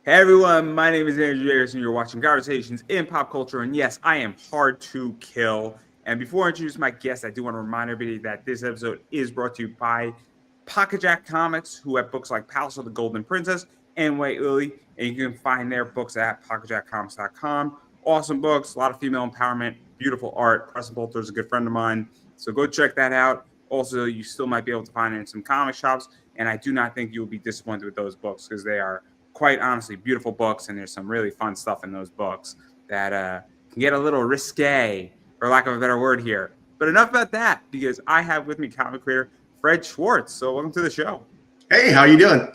Hey everyone, my name is Andrew Harrison. You're watching Conversations in Pop Culture, and yes, I am hard to kill. And before I introduce my guest, I do want to remind everybody that this episode is brought to you by Pocket Jack Comics, who have books like Palace of the Golden Princess and White Lily, and you can find their books at pocketjackcomics.com. Awesome books, a lot of female empowerment, beautiful art. Preston Bolter is a good friend of mine, so go check that out. Also, you still might be able to find it in some comic shops, and I do not think you will be disappointed with those books because they are quite honestly beautiful books, and there's some really fun stuff in those books that can get a little risque, for lack of a better word here. But enough about that, because I have with me comic creator Fred Schwartz. So welcome to the show. Hey, how you doing?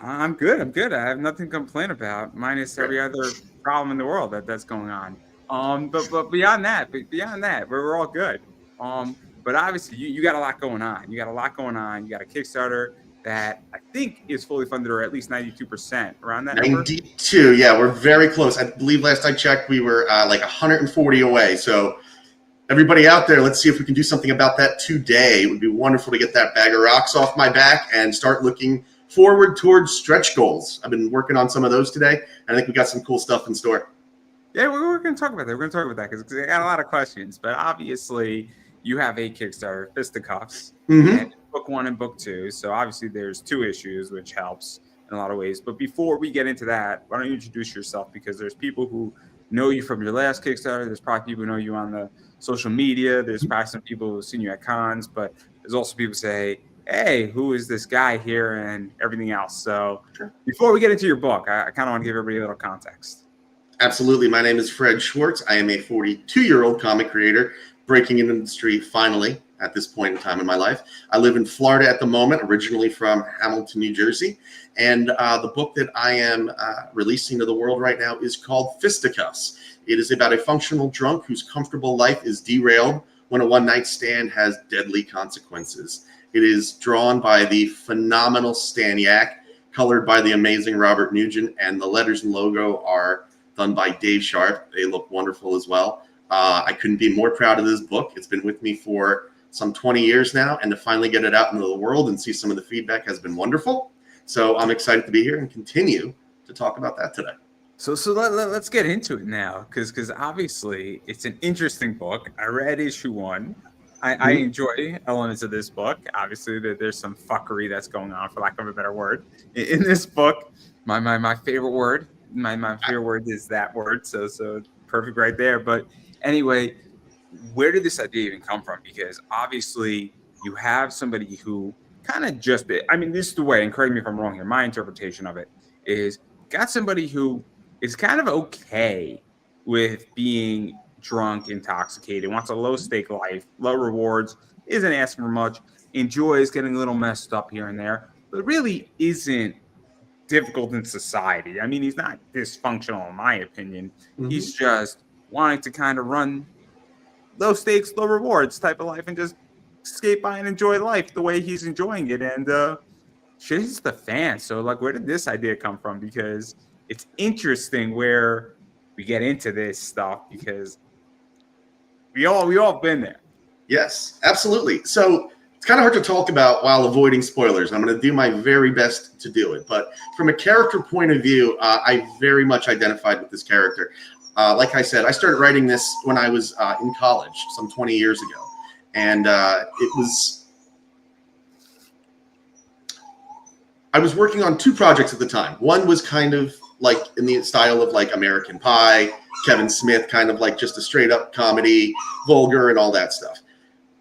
I'm good. I have nothing to complain about, minus every other problem in the world that's going on. But beyond that, we're all good. But obviously you got a lot going on. You got a Kickstarter that I think is fully funded, or at least 92%, around that number. 92, yeah, we're very close. I believe last I checked, we were like 140 away. So everybody out there, let's see if we can do something about that today. It would be wonderful to get that bag of rocks off my back and start looking forward towards stretch goals. I've been working on some of those today, and I think we got some cool stuff in store. Yeah, we're going to talk about that. We're going to talk about that because I got a lot of questions. But obviously, you have a Kickstarter, Fisticuffs, and book 1 and book 2. So obviously, there's 2 issues, which helps in a lot of ways. But before we get into that, why don't you introduce yourself? Because there's people who know you from your last Kickstarter. There's probably people who know you on the social media. There's probably some people who've seen you at cons. But there's also people who say, hey, who is this guy here and everything else? So before we get into your book, I kind of want to give everybody a little context. Absolutely. My name is Fred Schwartz. I am a 42-year-old comic creator breaking into the industry finally at this point in time in my life. I live in Florida at the moment, originally from Hamilton, New Jersey. And the book that I am releasing to the world right now is called Fisticuffs. It is about a functional drunk whose comfortable life is derailed when a one-night stand has deadly consequences. It is drawn by the phenomenal Staniak, colored by the amazing Robert Nugent, and the letters and logo are done by Dave Sharp. They look wonderful as well. I couldn't be more proud of this book. It's been with me for some 20 years now, and to finally get it out into the world and see some of the feedback has been wonderful. So I'm excited to be here and continue to talk about that today. So let's get into it now, because obviously it's an interesting book. I read issue 1. I enjoy elements of this book. Obviously, there's some fuckery that's going on, for lack of a better word, in this book. My favorite word, my favorite word is that word. So perfect right there. But anyway, where did this idea even come from? Because obviously you have somebody who kind of just, I mean, this is the way, and correct me if I'm wrong here, my interpretation of it is got somebody who is kind of okay with being drunk, intoxicated, wants a low-stake life, low rewards, isn't asking for much, enjoys getting a little messed up here and there, but really isn't difficult in society. I mean, he's not dysfunctional, in my opinion. He's just wanting to kind of run low stakes, low rewards type of life and just skate by and enjoy life the way he's enjoying it. And shit hits the fan. So, like, where did this idea come from? Because it's interesting where we get into this stuff, because we all been there. Yes, absolutely. So it's kind of hard to talk about while avoiding spoilers. I'm going to do my very best to do it. But from a character point of view, I very much identified with this character. Like I said, I started writing this when I was in college, some 20 years ago. And I was working on 2 projects at the time. One was kind of like in the style of like American Pie, Kevin Smith, kind of like just a straight up comedy, vulgar and all that stuff.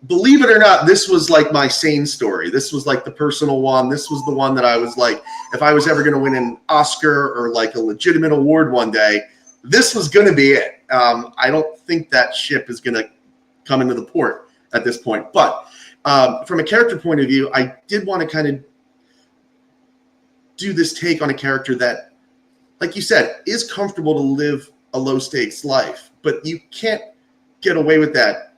Believe it or not, this was like my sane story. This was like the personal one. This was the one that I was like, if I was ever going to win an Oscar or like a legitimate award one day, this was going to be it. I don't think that ship is going to come into the port at this point. But from a character point of view, I did want to kind of do this take on a character that, like you said, is comfortable to live a low stakes life, but you can't get away with that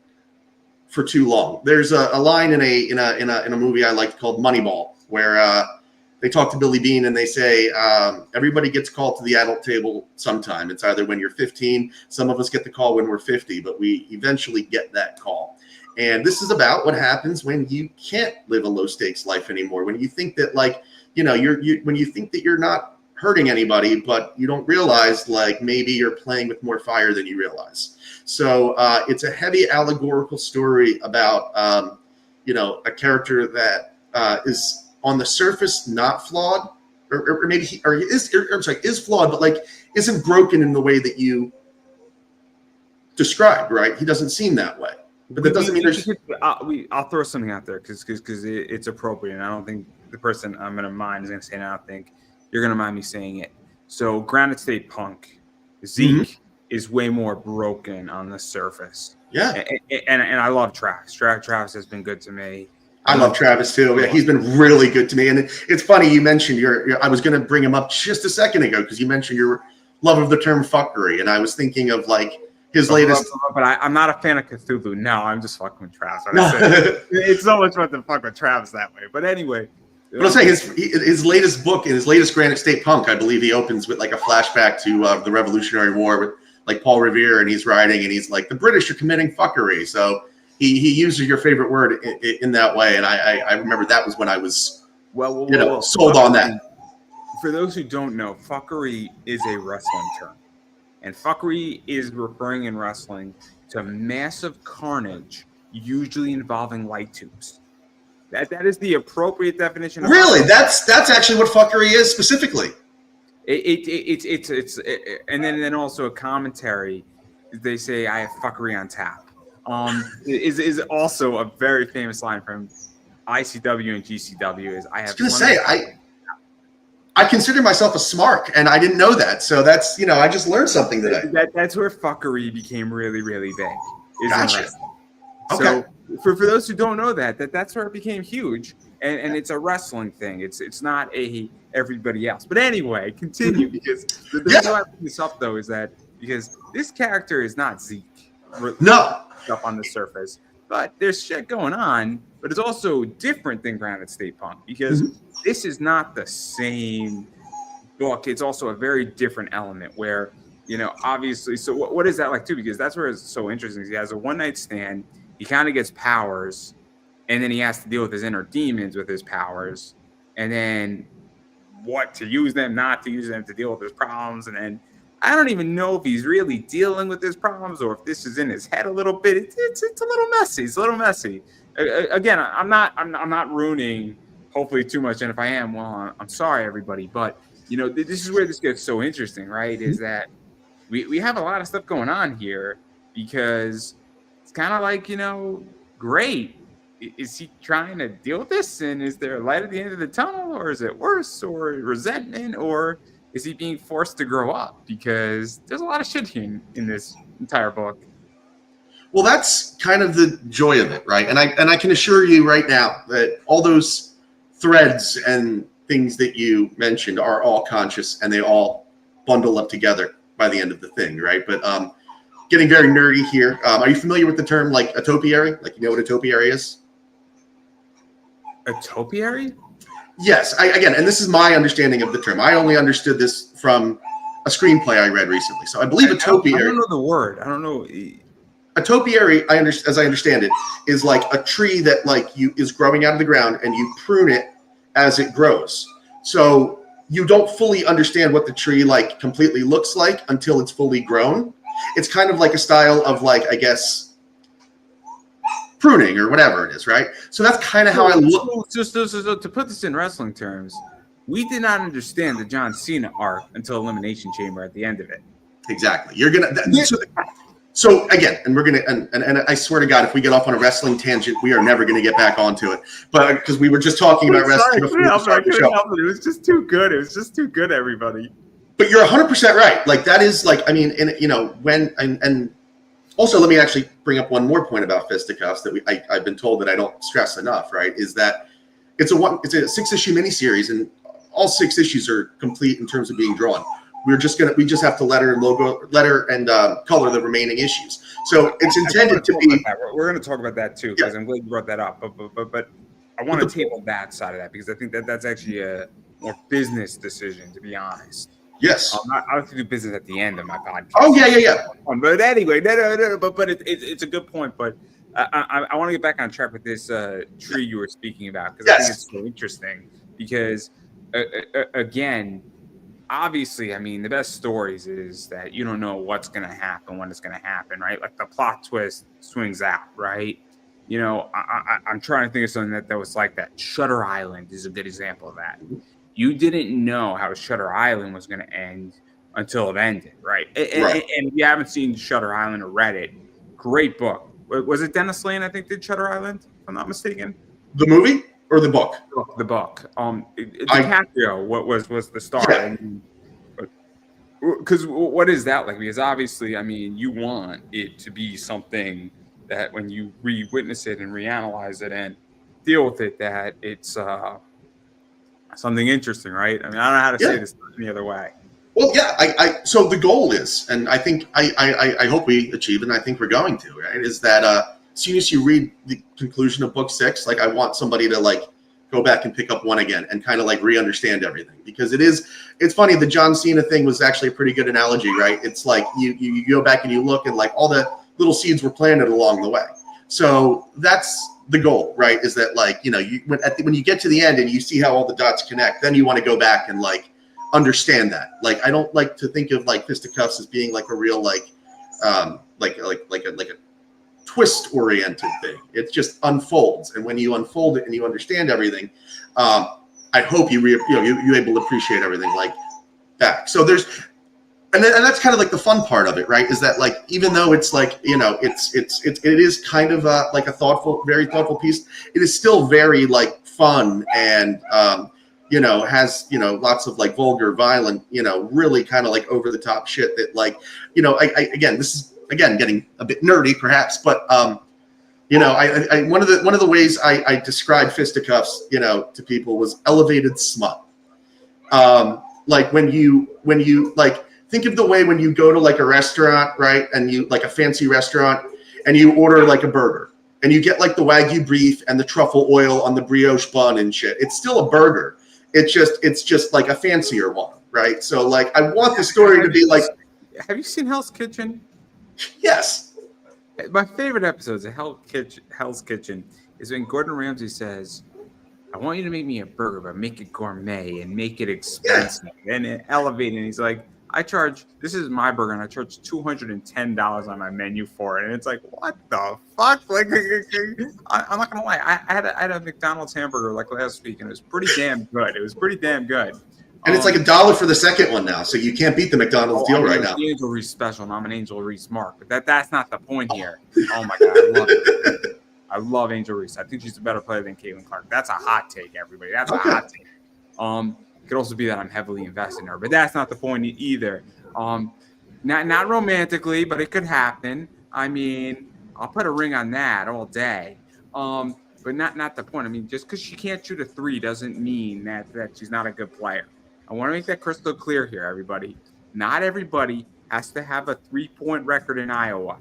for too long. There's a line in a movie I liked called Moneyball, where they talk to Billy Bean and they say, everybody gets called to the adult table sometime. It's either when you're 15, some of us get the call when we're 50, but we eventually get that call. And this is about what happens when you can't live a low stakes life anymore. When you think that, like, when you think that you're not hurting anybody, but you don't realize like maybe you're playing with more fire than you realize. So it's a heavy allegorical story about a character that is on the surface not flawed, or maybe is flawed, but like isn't broken in the way that you described, right? He doesn't seem that way. But that doesn't mean there's. I'll throw something out there because it's appropriate. And I don't think the person I'm going to mind is going to say it. I don't think you're going to mind me saying it. So, Granite State Punk, Zeke is way more broken on the surface. Yeah. And I love Travis. Travis has been good to me. I love Travis too. Yeah, he's been really good to me. And it's funny you mentioned I was going to bring him up just a second ago because you mentioned your love of the term fuckery, and I was thinking of like. His latest, but I'm not a fan of Cthulhu. No, I'm just fucking with Travis. It's so much fun to fuck with Travis that way. But anyway, but I'll say his latest book and his latest Granite State Punk, I believe he opens with like a flashback to the Revolutionary War with like Paul Revere, and he's writing and he's like the British are committing fuckery. So he uses your favorite word in that way, and I remember that was when I was sold on that. For those who don't know, fuckery is a wrestling term. And fuckery is referring in wrestling to massive carnage, usually involving light tubes. That is the appropriate definition. Really, that's actually what fuckery is specifically. It's and then also a commentary. They say I have fuckery on tap. Is also a very famous line from ICW and GCW. Is I have. I was gonna say I consider myself a smark, and I didn't know that. So that's, I just learned something today. That's where fuckery became really, really big. Gotcha. Okay. So for those who don't know that's where it became huge, and it's a wrestling thing. It's not everybody else. But anyway, continue because the reason why I bring this up though is that because this character is not Zeke. No. Up on the surface, but there's shit going on. But it's also different than Granite State Punk because this is not the same book. It's also a very different element where, obviously. So what is that like too? Because that's where it's so interesting. He has a one-night stand. He kind of gets powers, and then he has to deal with his inner demons with his powers, and then what to use them, not to use them to deal with his problems, and then I don't even know if he's really dealing with his problems or if this is in his head a little bit. It's a little messy. It's a little messy. Again, I'm not ruining hopefully too much, and if I am, well, I'm sorry everybody, but this is where this gets so interesting, right? Is that we have a lot of stuff going on here because it's kind of like great. Is he trying to deal with this, and is there a light at the end of the tunnel, or is it worse, or resentment, or is he being forced to grow up? Because there's a lot of shit here in this entire book. Well, that's kind of the joy of it, right? And I can assure you right now that all those threads and things that you mentioned are all conscious, and they all bundle up together by the end of the thing, right? But getting very nerdy here. Are you familiar with the term like a topiary? Like, what a topiary is? A topiary? Yes. Again, and this is my understanding of the term. I only understood this from a screenplay I read recently. So I believe a topiary. I don't know the word. I don't know. A topiary, as I understand it, is like a tree that is growing out of the ground, and you prune it as it grows. So you don't fully understand what the tree completely looks like until it's fully grown. It's kind of like a style of I guess pruning or whatever it is, right? So that's kind of how I look. So to put this in wrestling terms, we did not understand the John Cena arc until Elimination Chamber at the end of it. Exactly. You're gonna. So again, and we're gonna, and I swear to God, if we get off on a wrestling tangent, we are never gonna get back onto it. But because we were just talking about wrestling before we started the show. It was just too good. It was just too good, everybody. But you're 100% right. That is when and also let me actually bring up one more point about fisticuffs that I've been told that I don't stress enough. Right, is that it's a 6-issue miniseries, and all 6 issues are complete in terms of being drawn. We just have to letter and color the remaining issues. So it's intended to be. We're going to talk about that too, because I'm glad you brought that up. But I want to table that side of that because I think that's actually a more business decision, to be honest. Yes. I have to do business at the end of my podcast. Oh yeah. But anyway, no. But it's a good point. But I want to get back on track with this tree you were speaking about because I think it's so interesting because again. obviously, I mean, the best stories is that you don't know what's going to happen, when it's going to happen, right? Like the plot twist swings out, right? You know, I'm trying to think of something that was like that. Shutter Island is a good example of that. You didn't know how Shutter Island was going to end until it ended, right? Right. And if you haven't seen Shutter Island or read it, great book. Was it Dennis Lane, I think, did Shutter Island, if I'm not mistaken? The movie or the book? The book. DiCaprio was the star. Yeah. Because what is that like? Because obviously, I mean, you want it to be something that when you re-witness it and reanalyze it and deal with it, that it's something interesting, right? I mean, I don't know how to say this any other way. Well, yeah. So the goal is, and I think I hope we achieve, and I think we're going to, right? Is that as soon as you read the conclusion of book 6, like I want somebody to like go back and pick up 1 again and kind of like re-understand everything, because it's funny. The John Cena thing was actually a pretty good analogy, right? It's like you go back and you look, and like all the little seeds were planted along the way. So that's the goal, right? Is that like, you know, when you get to the end and you see how all the dots connect, then you want to go back and like understand that. Like, I don't like to think of like fisticuffs as being like a real like a twist oriented thing. It just unfolds, and when you unfold it and you understand everything, I hope you're able to appreciate everything like back. So there's, and that's kind of like the fun part of it, right? Is that like, even though it's like, you know, it is kind of like a very thoughtful piece, it is still very like fun and you know, has, you know, lots of like vulgar, violent, you know, really kind of like over the top shit that like, you know, this is getting a bit nerdy perhaps, but you know, one of the ways I described fisticuffs, you know, to people was elevated smut. Like when you like, think of the way when you go to like a restaurant, right? And you like a fancy restaurant and you order like a burger and you get like the Wagyu beef and the truffle oil on the brioche bun and shit. It's still a burger. It's just like a fancier one, right? So like, I want the story to be like. Have you seen Hell's Kitchen? Yes. My favorite episodes of Hell's Kitchen is when Gordon Ramsay says, I want you to make me a burger, but make it gourmet and make it expensive and elevate it. And he's like, this is my burger, and I charge $210 on my menu for it. And it's like, what the fuck? Like, I'm not going to lie. I had a McDonald's hamburger like last week, and it was pretty damn good. And it's like $1 for the second one now, so you can't beat the McDonald's deal right now. The Angel Reese special, and I'm an Angel Reese mark, but that's not the point here. Oh my god, I love it. I love Angel Reese. I think she's a better player than Caitlin Clark. That's a hot take, everybody. That's a hot take. It could also be that I'm heavily invested in her, but that's not the point either. Not romantically, but it could happen. I mean, I'll put a ring on that all day. But not the point. I mean, just because she can't shoot a 3 doesn't mean that she's not a good player. I want to make that crystal clear here, everybody. Not everybody has to have a 3-point record in Iowa.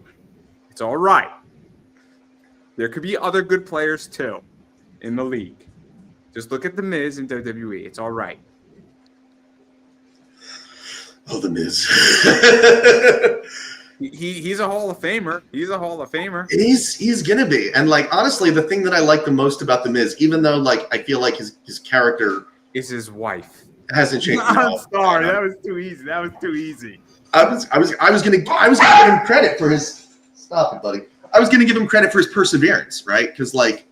It's all right. There could be other good players, too, in the league. Just look at The Miz in WWE. It's all right. Oh, The Miz. He's a Hall of Famer. He's going to be. And, like, honestly, the thing that I like the most about The Miz, even though, like, I feel like his character is his wife. Hasn't changed. I'm sorry. That was too easy. I was gonna give him credit for his. Stop it, buddy. I was gonna give him credit for his perseverance, right? Because like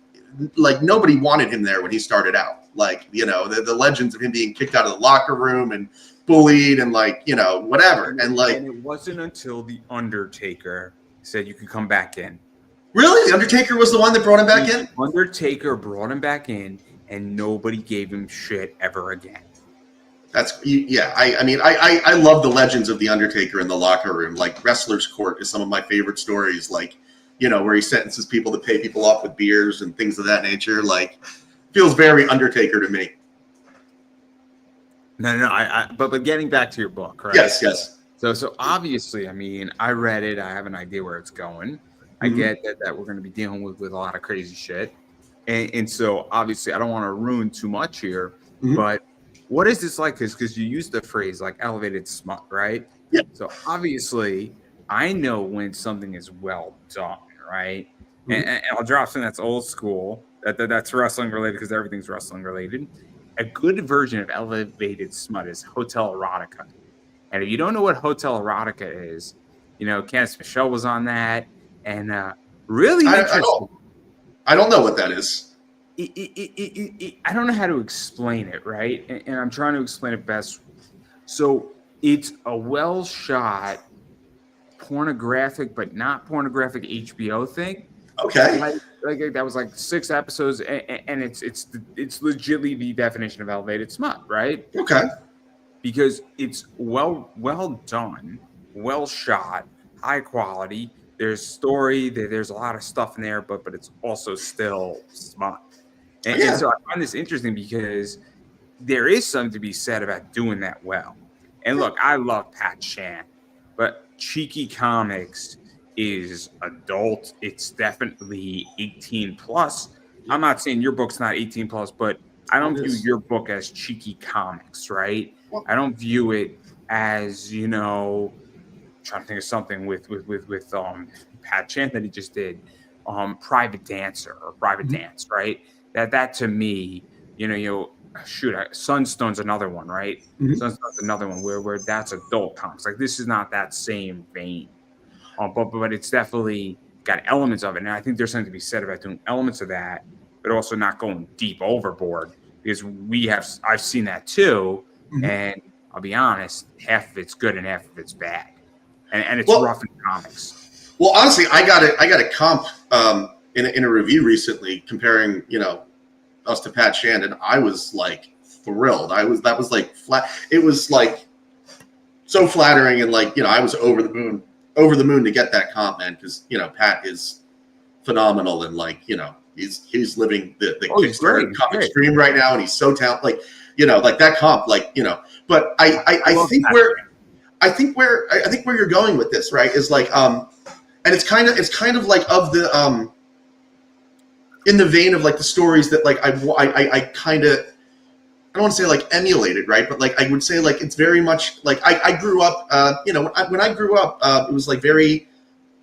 nobody wanted him there when he started out. Like, you know, the legends of him being kicked out of the locker room and bullied and like, you know, whatever. And like, and it wasn't until the Undertaker said you could come back in. Really, the Undertaker was the one that brought him back in. Undertaker brought him back in, and nobody gave him shit ever again. I love the legends of the Undertaker in the locker room. Like Wrestler's Court is some of my favorite stories. Like, you know, where he sentences people to pay people off with beers and things of that nature. Like, feels very Undertaker to me. No. But getting back to your book, right? Yes. So obviously, I mean, I read it. I have an idea where it's going. I get that we're going to be dealing with a lot of crazy shit, and so obviously, I don't want to ruin too much here, but. What is this like? Because you used the phrase like elevated smut, right? Yeah. So obviously, I know when something is well done, right? And I'll drop something that's old school, that's wrestling related because everything's wrestling related. a good version of elevated smut is hotel erotica. And if you don't know what hotel erotica is, Candice Michelle was on that, and really I interesting. don't. I don't know what that is. I don't know how to explain it, right? And I'm trying to explain it best. So it's a well shot pornographic but not pornographic HBO thing. Okay. Like that was like 6 episodes, and it's legitly the definition of elevated smut, right? Okay. Because it's well done, well shot, high quality. There's story, there's a lot of stuff in there, but it's also still smut. And so I find this interesting because there is something to be said about doing that well. And look, I love Pat Chan, but Cheeky Comics is adult. It's definitely 18 plus. I'm not saying your book's not 18 plus, but I don't view your book as cheeky comics, right? I don't view it as, trying to think of something with Pat Chan that he just did, Private Dancer or Private Dance, right? That to me, Sunstone's another one, right? Sunstone's another one where that's adult comics. Like this is not that same vein, but it's definitely got elements of it, and I think there's something to be said about doing elements of that, but also not going deep overboard because I've seen that too, and I'll be honest, half of it's good and half of it's bad, and it's rough in comics. Well, honestly, I got a comp in a review recently comparing us to Pat Chan, and I was like thrilled. That was like flat. It was like so flattering, and like I was over the moon to get that comp, man, because Pat is phenomenal, and like he's living the Kickstarter comic stream right now, and he's so talented. Like like that comp, But I think where you're going with this, right, is like and it's kind of like of the in the vein of like the stories that like I kind of, I don't want to say like emulated, right? But like I would say like it's very much like I grew up, when I grew up, it was like very,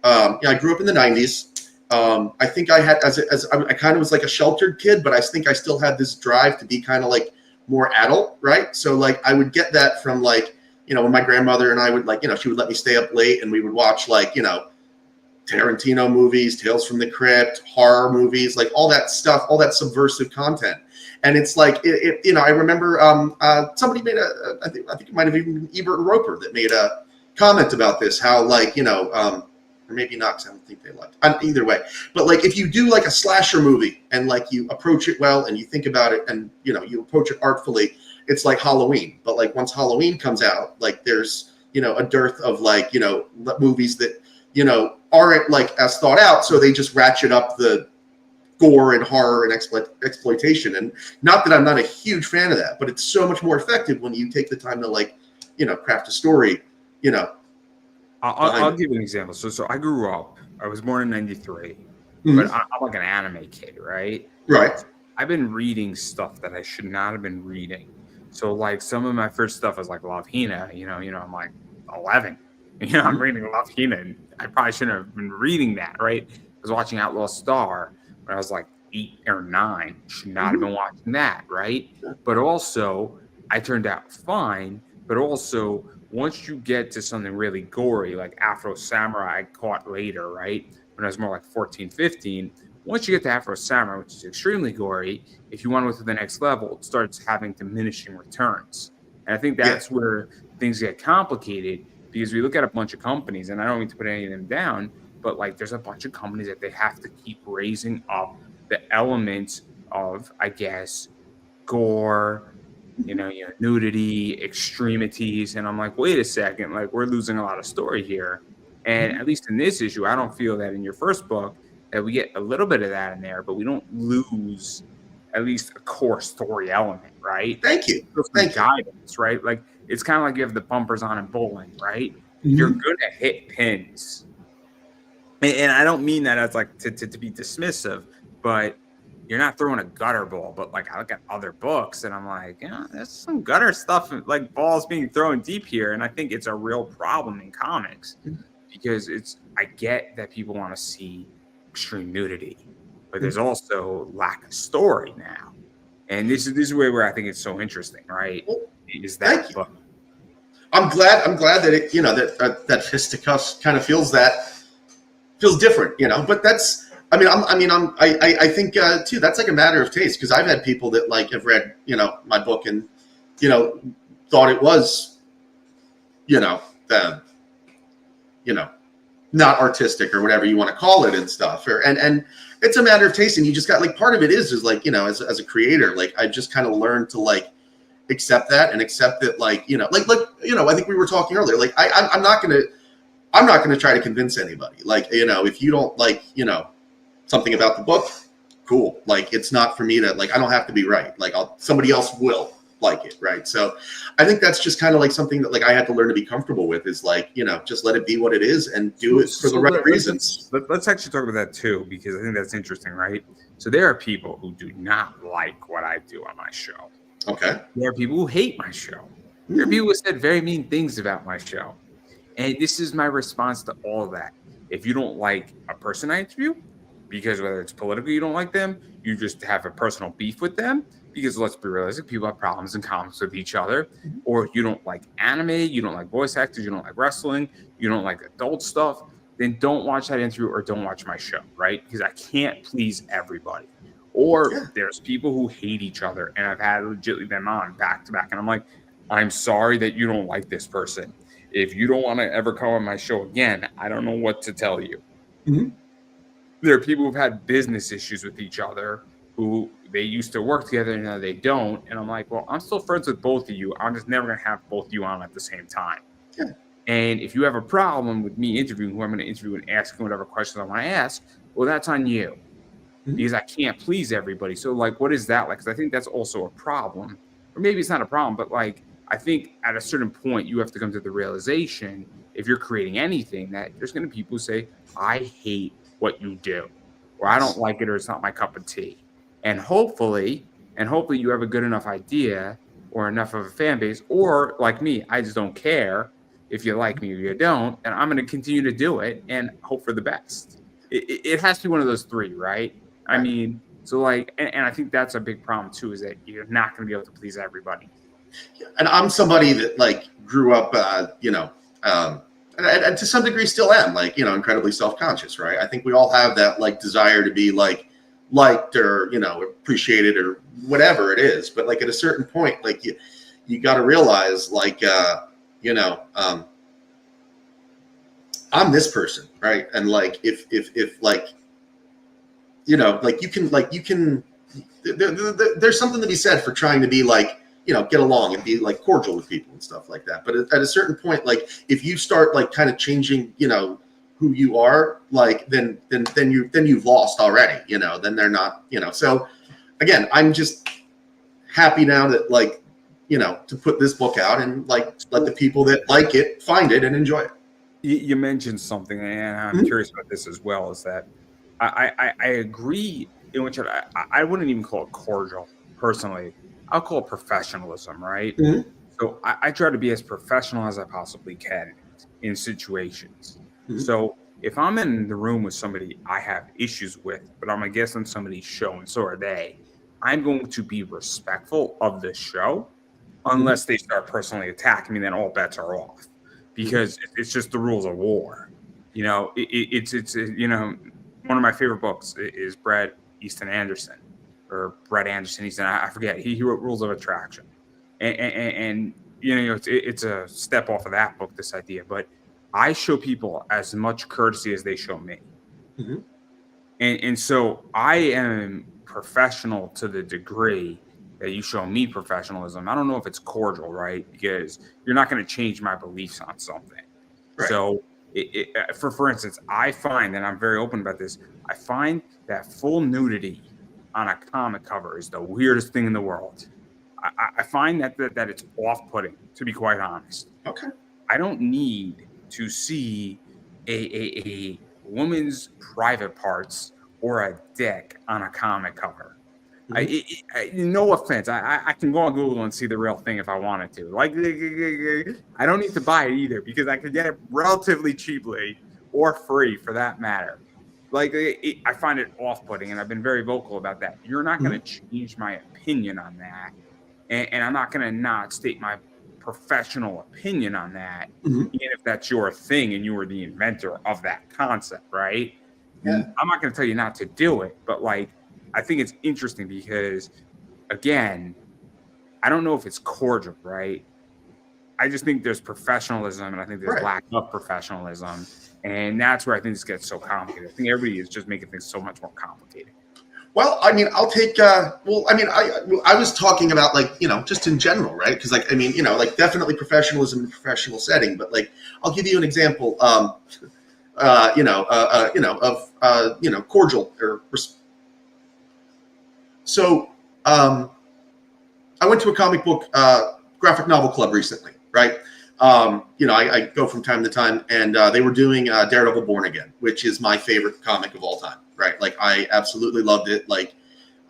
I grew up in the 90s. I think I had I kind of was like a sheltered kid, but I think I still had this drive to be kind of like more adult, right? So like I would get that from like when my grandmother and I would like she would let me stay up late and we would watch like Tarantino movies, Tales from the Crypt, horror movies, like all that stuff, all that subversive content. And it's like, I remember somebody made I think it might have even been Ebert and Roper that made a comment about this, how like, or maybe not, because I don't think they liked it. Either way. But like, if you do like a slasher movie and like you approach it well and you think about it and, you approach it artfully, it's like Halloween. But like once Halloween comes out, like there's, a dearth of like, movies that, aren't like as thought out, so they just ratchet up the gore and horror and exploitation. And not that I'm not a huge fan of that, but it's so much more effective when you take the time to like, craft a story. I'll give you an example. So I grew up. I was born in '93, but I'm like an anime kid, right? Right. I've been reading stuff that I should not have been reading. So like some of my first stuff was like Love Hina. I'm like 11. I'm reading Love Hina, and I probably shouldn't have been reading that, right? I was watching Outlaw Star when I was like 8 or 9. Should not have been watching that, right? But also, I turned out fine. But also, once you get to something really gory, like Afro Samurai, I caught later, right? When I was more like 14, 15. Once you get to Afro Samurai, which is extremely gory, if you want to go to the next level, it starts having diminishing returns. And I think that's where things get complicated, because we look at a bunch of companies, and I don't mean to put any of them down, but like there's a bunch of companies that they have to keep raising up the elements of, I guess, gore, nudity, extremities. And I'm like, wait a second, like we're losing a lot of story here. And at least in this issue, I don't feel that in your first book that we get a little bit of that in there, but we don't lose at least a core story element, right? Thank you. Thank guidance, you. Right? Like it's kind of like you have the bumpers on in bowling, right? You're going to hit pins. And I don't mean that as like to be dismissive, but you're not throwing a gutter ball. But like I look at other books and I'm like, there's some gutter stuff, like balls being thrown deep here. And I think it's a real problem in comics because I get that people want to see extreme nudity, but there's also lack of story now. And this is where I think it's so interesting, right? Well, Is thank that you. book. I'm glad that it, that fisticuffs kind of feels different, but that's, I think too, that's like a matter of taste, because I've had people that like have read, my book and, thought it was, the, not artistic or whatever you want to call it and stuff. And it's a matter of taste. And you just got like, part of it is like, as a creator, like I just kind of learned to like accept that and accept that, like, I think we were talking earlier, like I'm not going to try to convince anybody. Like, if you don't like, something about the book, cool. Like, it's not for me to, like, I don't have to be right. Like, somebody else will like it. Right. So I think that's just kind of like something that like I had to learn to be comfortable with, is like, just let it be what it is and do it for the right reasons. Let's actually talk about that too, because I think that's interesting, right? So there are people who do not like what I do on my show. Okay. There are people who hate my show. There are people who said very mean things about my show. And this is my response to all of that. If you don't like a person I interview, because whether it's political, you don't like them, you just have a personal beef with them, because let's be realistic, people have problems and conflicts with each other, or you don't like anime, you don't like voice actors, you don't like wrestling, you don't like adult stuff, then don't watch that interview or don't watch my show, right? Because I can't please everybody. Or there's people who hate each other, and I've had legitimately them on back to back, and I'm like, I'm sorry that you don't like this person. If you don't want to ever come on my show again, I don't know what to tell you. Mm-hmm. There are people who've had business issues with each other, who they used to work together and now they don't. And I'm like, well, I'm still friends with both of you. I'm just never going to have both of you on at the same time. Yeah. And if you have a problem with me interviewing who I'm going to interview and asking whatever questions I want to ask, well, that's on you. Mm-hmm. Because I can't please everybody. So, like, what is that like? Because I think that's also a problem. Or maybe it's not a problem, but, like, I think at a certain point you have to come to the realization, if you're creating anything, that there's going to be people who say, I hate what you do, or I don't like it, or it's not my cup of tea. And hopefully you have a good enough idea or enough of a fan base, or like me, I just don't care if you like me or you don't, and I'm going to continue to do it and hope for the best. It has to be one of those three, right? I mean, so like, and I think that's a big problem too, is that you're not going to be able to please everybody. And I'm somebody that like grew up, and to some degree still am, like, incredibly self-conscious, right? I think we all have that like desire to be like liked or, appreciated or whatever it is. But like at a certain point, like you got to realize like, I'm this person, right? And like, if like, like you can, there's something to be said for trying to be like, get along and be like cordial with people and stuff like that. But at a certain point, like if you start like kind of changing, who you are, like then you've lost already, then they're not, so again, I'm just happy now that like, to put this book out and like let the people that like it find it and enjoy it. You mentioned something, and I'm curious about this as well, is that I agree in which I wouldn't even call it cordial personally. I'll call it professionalism, right? Mm-hmm. So I try to be as professional as I possibly can in situations. Mm-hmm. So if I'm in the room with somebody I have issues with, but I'm a guest on somebody's show and so are they, I'm going to be respectful of the show unless they start personally attacking me, then all bets are off. Because it's just the rules of war. It's one of my favorite books is Brett Easton Anderson. Or Brett Anderson, I forget. He wrote Rules of Attraction, and it's a step off of that book. This idea, but I show people as much courtesy as they show me, and so I am professional to the degree that you show me professionalism. I don't know if it's cordial, right? Because you're not going to change my beliefs on something. Right. So, for instance, I find, and I'm very open about this, I find that full nudity on a comic cover is the weirdest thing in the world. I find that it's off-putting, to be quite honest. Okay. I don't need to see a woman's private parts or a dick on a comic cover. No offense. I can go on Google and see the real thing if I wanted to. Like, I don't need to buy it either because I could get it relatively cheaply or free for that matter. like I find it off-putting, and I've been very vocal about that. You're not going to change my opinion on that, and I'm not going to not state my professional opinion on that, even if that's your thing and you were the inventor of that concept, right? Yeah. I'm not going to tell you not to do it, but like I think it's interesting because, again, I don't know if it's cordial, right? I just think there's professionalism, and I think there's lack of professionalism, and that's where I think this gets so complicated. I think everybody is just making things so much more complicated. Well, I mean, I'll take. I was talking about like just in general, right? Because like like definitely professionalism in a professional setting, but like I'll give you an example. Cordial or so. I went to a comic book graphic novel club recently, right? I go from time to time, and they were doing Daredevil Born Again, which is my favorite comic of all time, right? Like I absolutely loved it. Like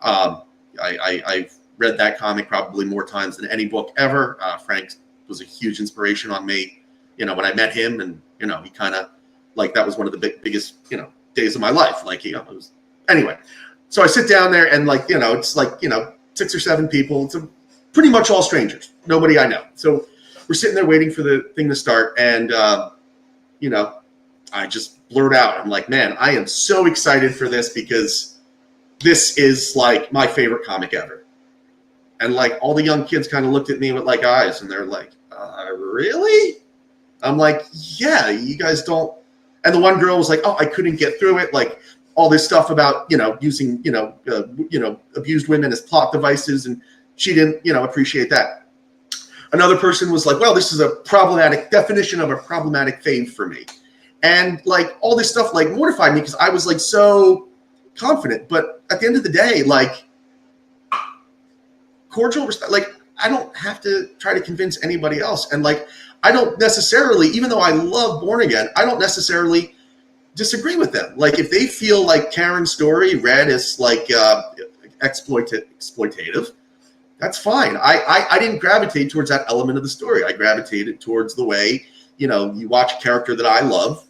I've read that comic probably more times than any book ever. Frank was a huge inspiration on me, when I met him, and he kind of like that was one of the biggest days of my life. Like it was anyway. So I sit down there, and like it's like 6 or 7 people. It's pretty much all strangers, nobody I know. So we're sitting there waiting for the thing to start, and I just blurt out, I'm like, man, I am so excited for this because this is like my favorite comic ever. And like all the young kids kind of looked at me with like eyes, and they're like, really? I'm like, yeah, you guys don't. And the one girl was like, oh, I couldn't get through it. Like all this stuff about, using, abused women as plot devices. And she didn't, appreciate that. Another person was like, well, this is a problematic definition of a problematic fave for me. And like all this stuff like mortified me because I was like so confident. But at the end of the day, like cordial respect, like I don't have to try to convince anybody else. And like, I don't necessarily, even though I love Born Again, I don't necessarily disagree with them. Like if they feel like Karen's story read as like exploitative, that's fine. I didn't gravitate towards that element of the story. I gravitated towards the way, you watch a character that I love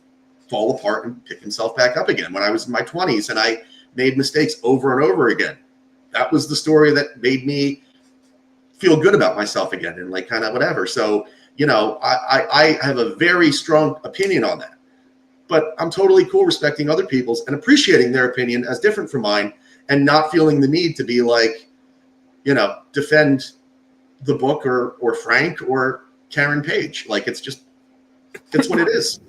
fall apart and pick himself back up again. When I was in my 20s and I made mistakes over and over again, that was the story that made me feel good about myself again and like kind of whatever. So, I have a very strong opinion on that. But I'm totally cool respecting other people's and appreciating their opinion as different from mine and not feeling the need to be like, defend the book or Frank or Karen Page. Like it's what it is.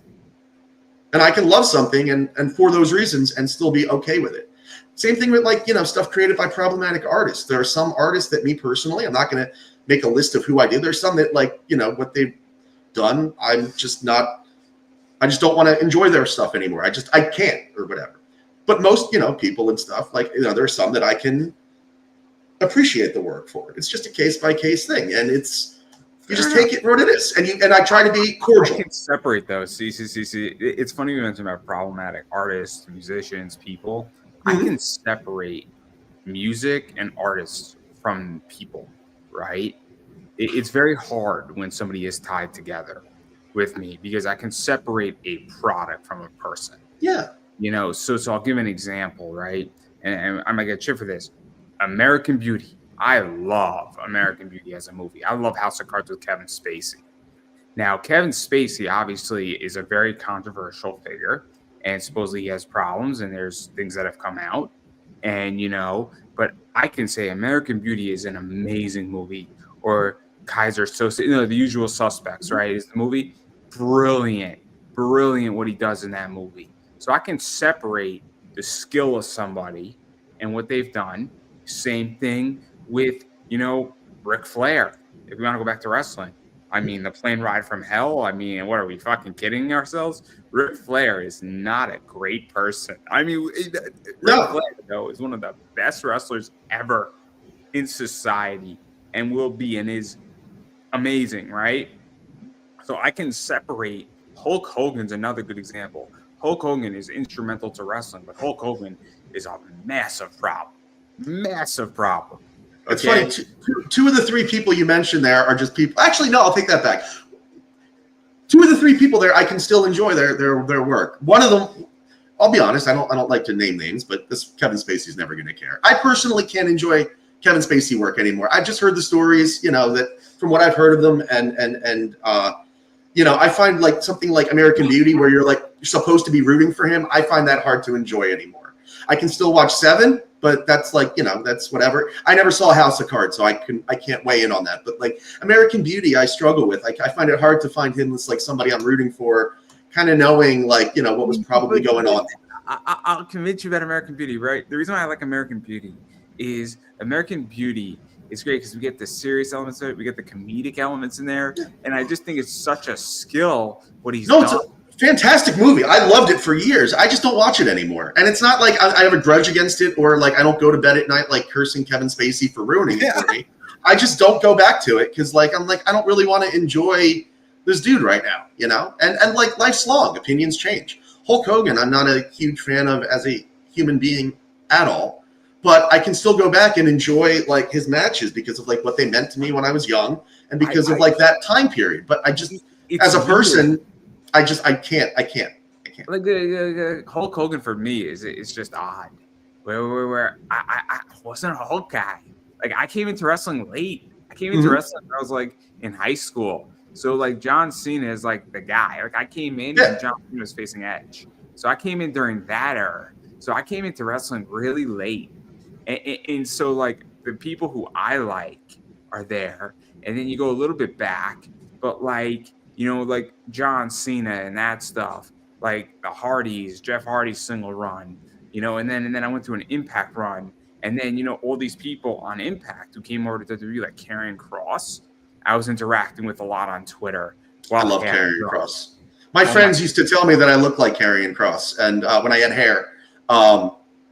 And I can love something and for those reasons and still be okay with it. Same thing with like, stuff created by problematic artists. There are some artists that me personally, I'm not going to make a list of who I did. There's some that like, what they've done. I just don't want to enjoy their stuff anymore. I can't or whatever. But most, people and stuff like, there's some that I can appreciate the work for. It's just a case by case thing. And you just take it for what it is. And I try to be cordial. I can separate those. See. It's funny you mentioned about problematic artists, musicians, people. I can separate music and artists from people, right? It's very hard when somebody is tied together with me because I can separate a product from a person. Yeah. So I'll give an example, right? And I might get shit for this. American Beauty. I love American Beauty as a movie. I love House of Cards with Kevin Spacey. Now, Kevin Spacey obviously is a very controversial figure, and supposedly he has problems, and there's things that have come out. And, but I can say American Beauty is an amazing movie. Or Kaiser Soze, The Usual Suspects, right? Is the movie brilliant what he does in that movie. So I can separate the skill of somebody and what they've done. Same thing with, Ric Flair. If we want to go back to wrestling, I mean, the plane ride from hell. I mean, what are we fucking kidding ourselves? Ric Flair is not a great person. I mean, Ric Flair, though, is one of the best wrestlers ever in society and will be and is amazing, right? So I can separate. Hulk Hogan's another good example. Hulk Hogan is instrumental to wrestling, but Hulk Hogan is a massive problem. Okay? It's funny. Two of the 3 people you mentioned there are just people. Actually, no, I'll take that back. 2 of the 3 people there, I can still enjoy their work. One of them, I'll be honest, I don't like to name names, but this Kevin Spacey's never going to care. I personally can't enjoy Kevin Spacey work anymore. I've just heard the stories, that from what I've heard of them, and I find like something like American Beauty, where you're supposed to be rooting for him. I find that hard to enjoy anymore. I can still watch Seven, but that's that's whatever. I never saw House of Cards, so I can't weigh in on that. But like American Beauty, I struggle with. I find it hard to find him as like somebody I'm rooting for, kind of knowing what was probably going on. I'll convince you about American Beauty, right? The reason why I like American Beauty is American Beauty is great because we get the serious elements of it, we get the comedic elements in there, and I just think it's such a skill what he's done. It's a fantastic movie. I loved it for years. I just don't watch it anymore, and it's not like I have a grudge against it, or like I don't go to bed at night like cursing Kevin Spacey for ruining it for me. I just don't go back to it because I don't really want to enjoy this dude right now, and like life's long, opinions change. Hulk Hogan, I'm not a huge fan of as a human being at all, but I can still go back and enjoy like his matches because of like what they meant to me when I was young and because of like that time period. But I just, as a person, I can't. Like Hulk Hogan for me is just odd. Where I wasn't a Hulk guy. Like I came into wrestling late. I came into wrestling when I was like in high school. So like John Cena is like the guy. Like I came in and John Cena was facing Edge. So I came in during that era. So I came into wrestling really late. And so like the people who I like are there. And then you go a little bit back, but like, like John Cena and that stuff, like the Hardys, Jeff Hardy's single run, and then I went to an Impact run. And then, all these people on Impact who came over to WWE, like Karrion Kross, I was interacting with a lot on Twitter. I love Karrion Kross. My friends used to tell me that I look like Karrion Kross, and when I had hair.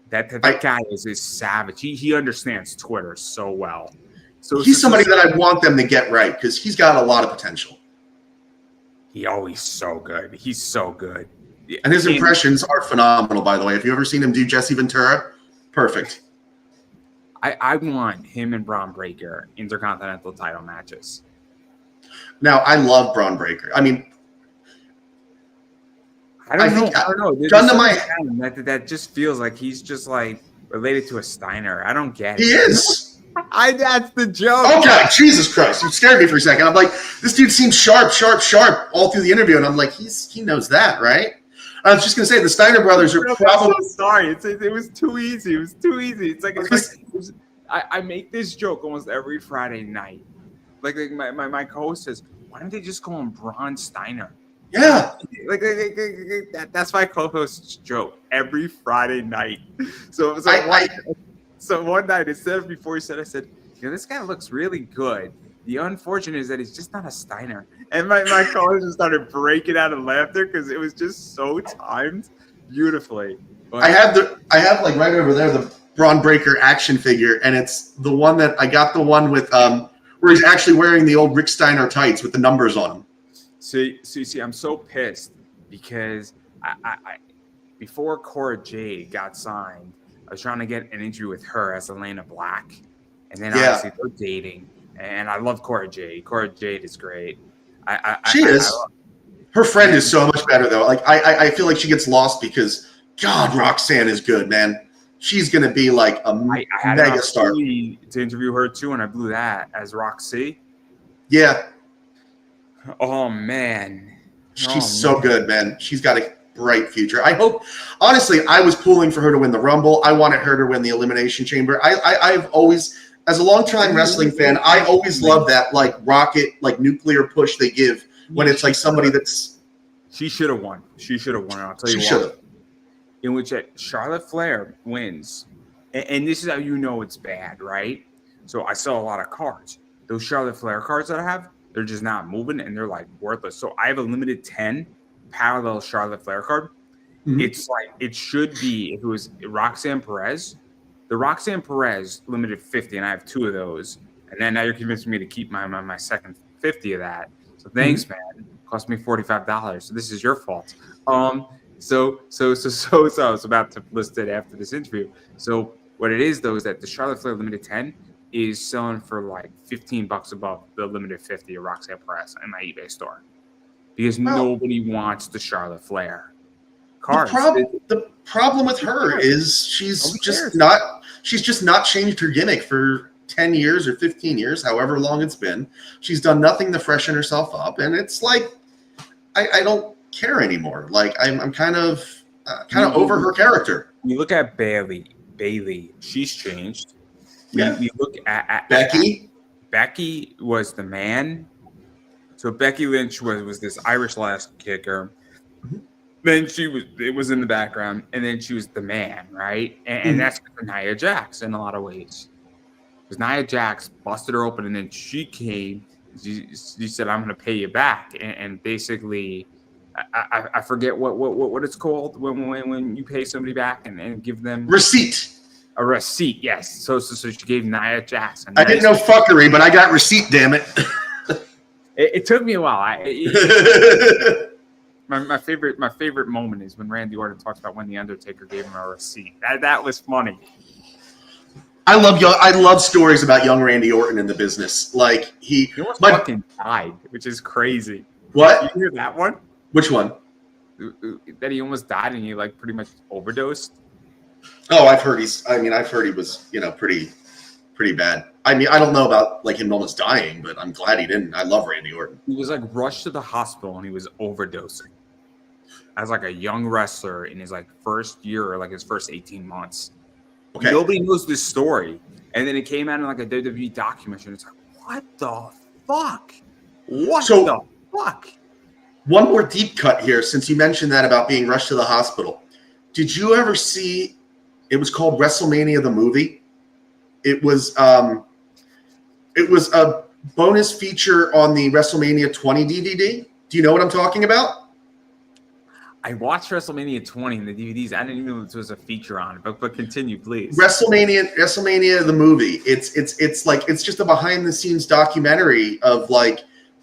That guy is savage. He understands Twitter so well. So he's somebody that I want them to get right because he's got a lot of potential. He's so good. He's so good. And his impressions are phenomenal, by the way. If you've ever seen him do Jesse Ventura, perfect. I want him and Braun Breaker intercontinental title matches. Now, I love Braun Breaker. I mean, I don't know. Gun to my that just feels like he's just like related to a Steiner. I don't get it. He is. That's the joke. Okay, Jesus Christ. You scared me for a second. I'm like, this dude seems sharp all through the interview. And I'm like, he knows that, right? I was just going to say, the Steiner brothers are probably... I'm so sorry. It was too easy. It's like I make this joke almost every Friday night. Like my co-host says, why don't they just call him Braun Steiner? Yeah. That's my co-host's joke every Friday night. So one night, instead of before he said, I said, this guy looks really good. The unfortunate is that he's just not a Steiner. And my co-host just started breaking out of laughter because it was just so timed beautifully. But I have like right over there the Braun Breaker action figure, and it's the one that I got, the one with where he's actually wearing the old Rick Steiner tights with the numbers on them. So you see, I'm so pissed because I before Cora Jade got signed, I was trying to get an interview with her as Elena Black, and then obviously they're dating. And I love Cora Jade. Cora Jade is great. She is. Her friend is so much better though. Like I feel like she gets lost because God, Roxanne is good, man. She's gonna be like a mega star. To interview her too, and I blew that as Roxy. Yeah. Oh man, she's so good, man. She's got a bright future. I hope. Honestly, I was pulling for her to win the Rumble. I wanted her to win the Elimination Chamber. I've always, as a long-time wrestling fan, I always love that like rocket, like nuclear push they give when it's like somebody that's. She should have won. I'll tell you what. In which Charlotte Flair wins, and this is how you know it's bad, right? So I sell a lot of cards. Those Charlotte Flair cards that I have, they're just not moving, and they're like worthless. So I have a limited 10 parallel Charlotte Flair card. Mm-hmm. It's like it should be if it was Roxanne Perez. The Roxanne Perez limited 50, and I have 2 of those. And then now you're convincing me to keep my second 50 of that. So thanks, man. It cost me $45. So this is your fault. So I was about to list it after this interview. So what it is though is that the Charlotte Flair limited 10 is selling for like $15 above the limited 50 of Roxanne Perez in my eBay store because nobody wants the Charlotte Flair. cards. The problem with her is she's just not changed her gimmick for 10 years or 15 years, however long it's been. She's done nothing to freshen herself up, and it's like I don't care anymore. Like I'm kind of over her character. You look at Bailey, she's changed. Yeah. We look at Becky. Becky was the man. So Becky Lynch was this Irish lass kicker. Mm-hmm. Then it was in the background, and then she was the man, right? And that's Nia Jax in a lot of ways. Because Nia Jax busted her open, and then she came. She said, "I'm going to pay you back," and basically, I forget what it's called when you pay somebody back and give them receipt. A receipt, yes. So she gave Nia Jax. I didn't know fuckery, but I got receipt. Damn it! It took me a while. My favorite moment is when Randy Orton talks about when the Undertaker gave him a receipt. That was funny. I love stories about young Randy Orton in the business. Like he almost fucking died, which is crazy. What? You hear that one? Which one? That he almost died and he like pretty much overdosed. Oh, I've heard he was, pretty bad. I mean, I don't know about like him almost dying, but I'm glad he didn't. I love Randy Orton. He was like rushed to the hospital and he was overdosing as like a young wrestler in his like first year or like his first 18 months. Okay. Nobody knows this story. And then it came out in like a WWE documentary. It's like, what the fuck? What the fuck? One more deep cut here, since you mentioned that about being rushed to the hospital. Did you ever see, it was called WrestleMania the movie? It was a bonus feature on the WrestleMania 20 DVD. Do you know what I'm talking about? I watched WrestleMania 20 in the DVDs. I didn't even know this was a feature on it, but continue, please. WrestleMania the movie. It's like it's just a behind the scenes documentary of like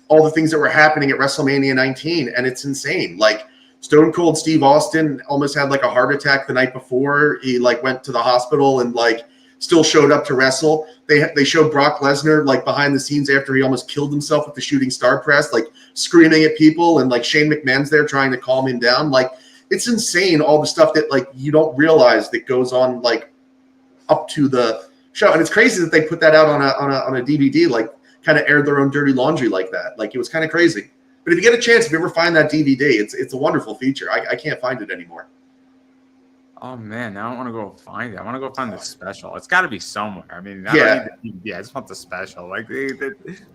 all the things that were happening at WrestleMania 19, and it's insane. Like Stone Cold Steve Austin almost had like a heart attack the night before. He like went to the hospital and like still showed up to wrestle. They showed Brock Lesnar like behind the scenes after he almost killed himself with the shooting star press, like screaming at people, and like Shane McMahon's there trying to calm him down. Like it's insane, all the stuff that like you don't realize that goes on like up to the show. And it's crazy that they put that out on a DVD, like kind of aired their own dirty laundry like that. Like it was kind of crazy. But if you get a chance, if you ever find that DVD, it's a wonderful feature. I can't find it anymore. Oh man, I don't want to go find it. I want to go find the special. It's got to be somewhere. I mean, I just want the special. Like,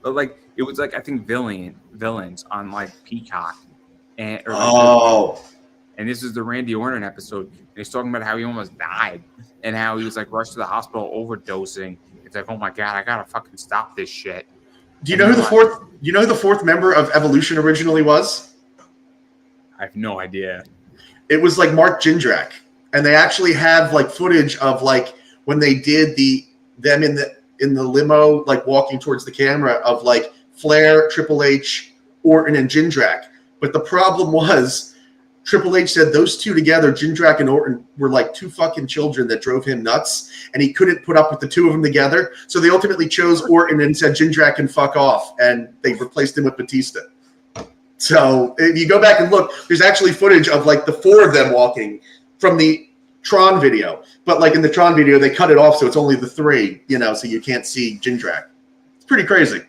like it was like I think villains on like Peacock, and and this is the Randy Orton episode. And he's talking about how he almost died and how he was like rushed to the hospital overdosing. It's like, oh my god, I gotta fucking stop this shit. Do you know who the fourth? You know who the fourth member of Evolution originally was? I have no idea. It was like Mark Jindrak. And they actually have like footage of like when they did them in the limo, like walking towards the camera of like Flair, Triple H, Orton, and Jindrak. But the problem was Triple H said those two together, Jindrak and Orton, were like two fucking children that drove him nuts, and he couldn't put up with the two of them together. So they ultimately chose Orton and said Jindrak can fuck off, and they replaced him with Batista. So if you go back and look, there's actually footage of like the four of them walking from the Tron video, but like in the Tron video, they cut it off so it's only the three, so you can't see Jindrak. It's pretty crazy.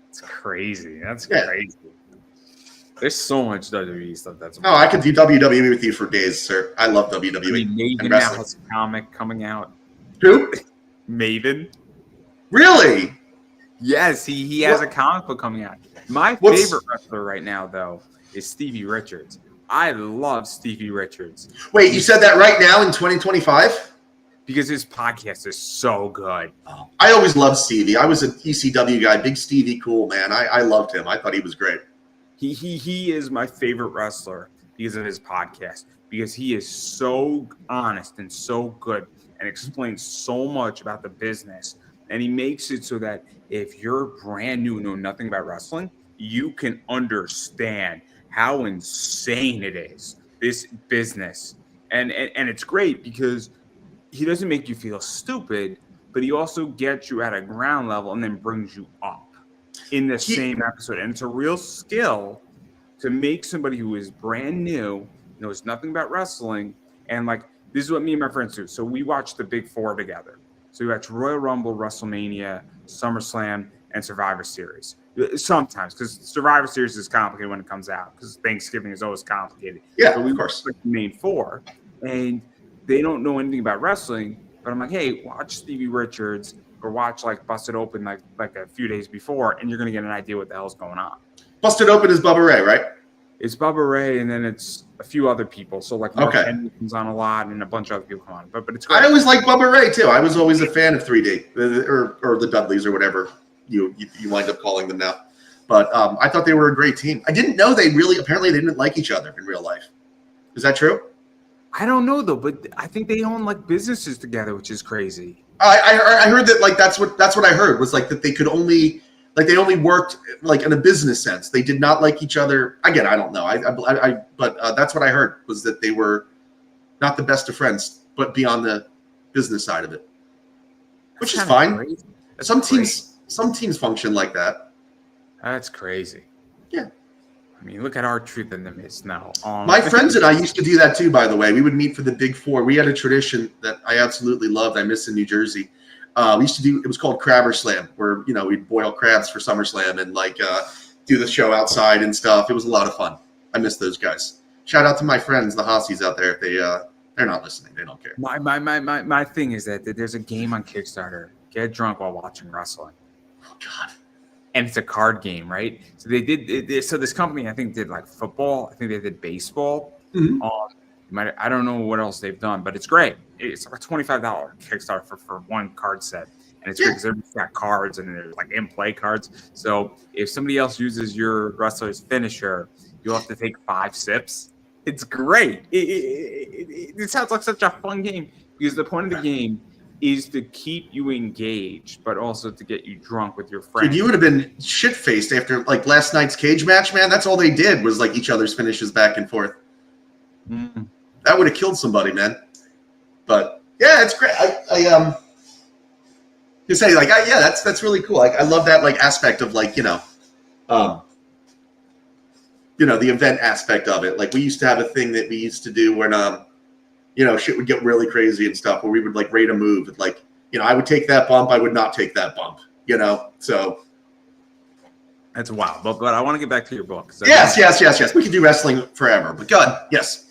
It's crazy. That's crazy. There's so much WWE stuff. I could do WWE with you for days, sir. I love WWE. I mean, Maven now has a comic coming out. Who? Maven. Really? Yes, he has a comic book coming out. My favorite wrestler right now, though, is Stevie Richards. I love Stevie Richards. Wait, you said that right now in 2025? Because his podcast is so good. I always loved Stevie. I was an ECW guy. Big Stevie, cool, man. I loved him. I thought he was great. He is my favorite wrestler because of his podcast. Because he is so honest and so good and explains so much about the business. And he makes it so that if you're brand new, know nothing about wrestling, you can understand how insane it is, this business. And it's great because he doesn't make you feel stupid, but he also gets you at a ground level and then brings you up in the same episode. And it's a real skill to make somebody who is brand new knows nothing about wrestling, and like this is what me and my friends do. So we watch the Big Four together. So we watch Royal Rumble, WrestleMania, SummerSlam, and Survivor Series. Sometimes, because Survivor Series is complicated when it comes out, because Thanksgiving is always complicated. Yeah, but we of course. watch the main four, and they don't know anything about wrestling. But I'm like, hey, watch Stevie Richards or watch like Busted Open like a few days before, and you're gonna get an idea what the hell's going on. Busted Open is Bubba Ray, right? It's Bubba Ray, and then it's a few other people. So like Mark Henry comes on a lot, and a bunch of other people come on. But it's great. I always like Bubba Ray too. I was always a fan of 3D or the Dudleys or whatever you wind up calling them now. But I thought they were a great team. I didn't know apparently they didn't like each other in real life. Is that true? I don't know though, but I think they own like businesses together, which is crazy. I heard that like that's what I heard was like that they could only like they only worked like in a business sense. They did not like each other. Again, I don't know. But that's what I heard was that they were not the best of friends, but beyond the business side of it, which is fine. Crazy. Some teams function like that. That's crazy. Yeah. I mean, look at our Truth in the Mist now. My friends and I used to do that too, by the way. We would meet for the Big Four. We had a tradition that I absolutely loved. I miss in New Jersey. We used to do, it was called Crabber Slam, where, we'd boil crabs for SummerSlam and like do the show outside and stuff. It was a lot of fun. I miss those guys. Shout out to my friends, the Hossies out there. If they're not listening. They don't care. My thing is that there's a game on Kickstarter. Get drunk while watching wrestling. Oh, God. And it's a card game, right? So they did. So this company, I think, did like football. I think they did baseball. Mm-hmm. I don't know what else they've done, but it's great. It's like a $25 Kickstarter for one card set, and it's great because they've got cards and they're like in play cards. So if somebody else uses your wrestler's finisher, you'll have to take 5 sips. It's great. It sounds like such a fun game because the point of the game is to keep you engaged, but also to get you drunk with your friends. Dude, you would have been shit-faced after like last night's cage match, man. That's all they did was like each other's finishes back and forth. Mm. That would have killed somebody, man. But yeah, it's great. You say like, that's really cool. Like, I love that like aspect of like, the event aspect of it. Like we used to have a thing that we used to do when, shit would get really crazy and stuff where we would like rate a move. And, like, I would take that bump. I would not take that bump, so. That's wild. But I want to get back to your book. Yes. We could do wrestling forever, but God, yes.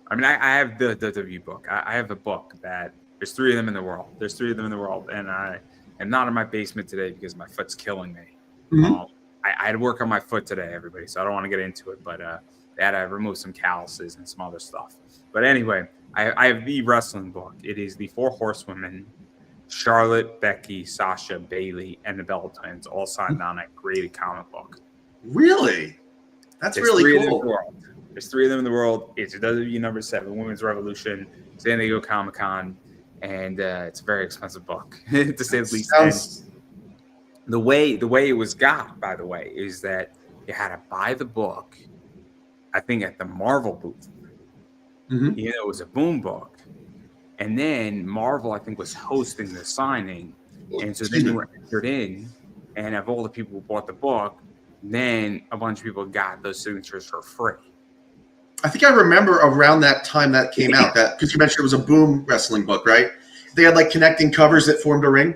I mean, I have the WWE book. I have the book that there's 3 of them in the world. And I am not in my basement today because my foot's killing me. Mm-hmm. I had to work on my foot today, everybody, so I don't want to get into it. But they had to remove some calluses and some other stuff. But anyway, I have the wrestling book. It is the 4 Horsewomen, Charlotte, Becky, Sasha, Bayley, and the Bella Twins, all signed on a graded comic book. Really? That's really cool. There's 3 of them in the world. It's WWE number 7, Women's Revolution, San Diego Comic-Con, and it's a very expensive book, to say the least. The way it was got, by the way, is that you had to buy the book, I think, at the Marvel booth. Mm-hmm. It was a boom book. And then Marvel, I think, was hosting the signing. And so then you were entered in, and of all the people who bought the book, then a bunch of people got those signatures for free. I think I remember around that time that came out, that because you mentioned it was a Boom wrestling book, right? They had like connecting covers that formed a ring.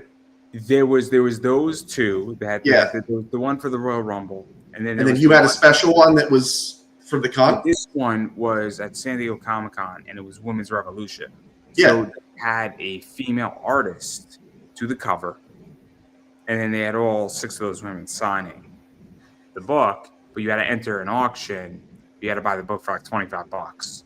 There was those 2 that the one for the Royal Rumble, and then you had a special one that was for the con. This one was at San Diego Comic-Con, and it was Women's Revolution. Yeah. So they had a female artist to the cover, and then they had all 6 of those women signing the book. But you had to enter an auction. You had to buy the book for like $25.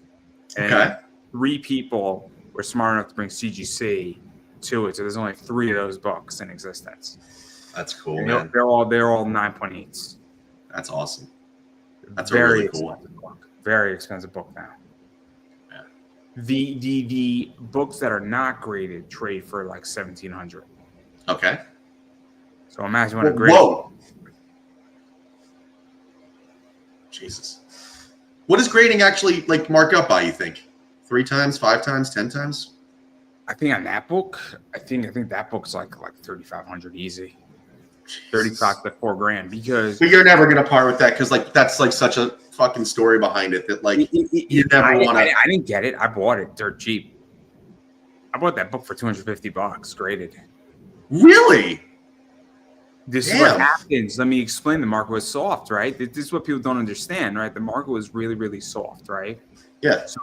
And 3 people were smart enough to bring CGC to it. So there's only 3 of those books in existence. That's cool, man. They're all 9.8s. That's awesome. That's very really cool book. Very expensive book now. Yeah. The books that are not graded trade for like $1,700. Okay. So imagine what a grade. Whoa. Jesus. What does grading actually like mark up by, you think? 3 times, 5 times, 10 times? I think on that book, I think that book's like $3,500 easy. $35 to $4,000 because. But you're never gonna par with that because like that's like such a fucking story behind it that like you I, never want to. I didn't get it. I bought it dirt cheap. I bought that book for $250 graded. Really? This is Damn. what happens. Let me explain. The market was soft, right? This is what people don't understand, right? The market was really, really soft, right? Yeah. So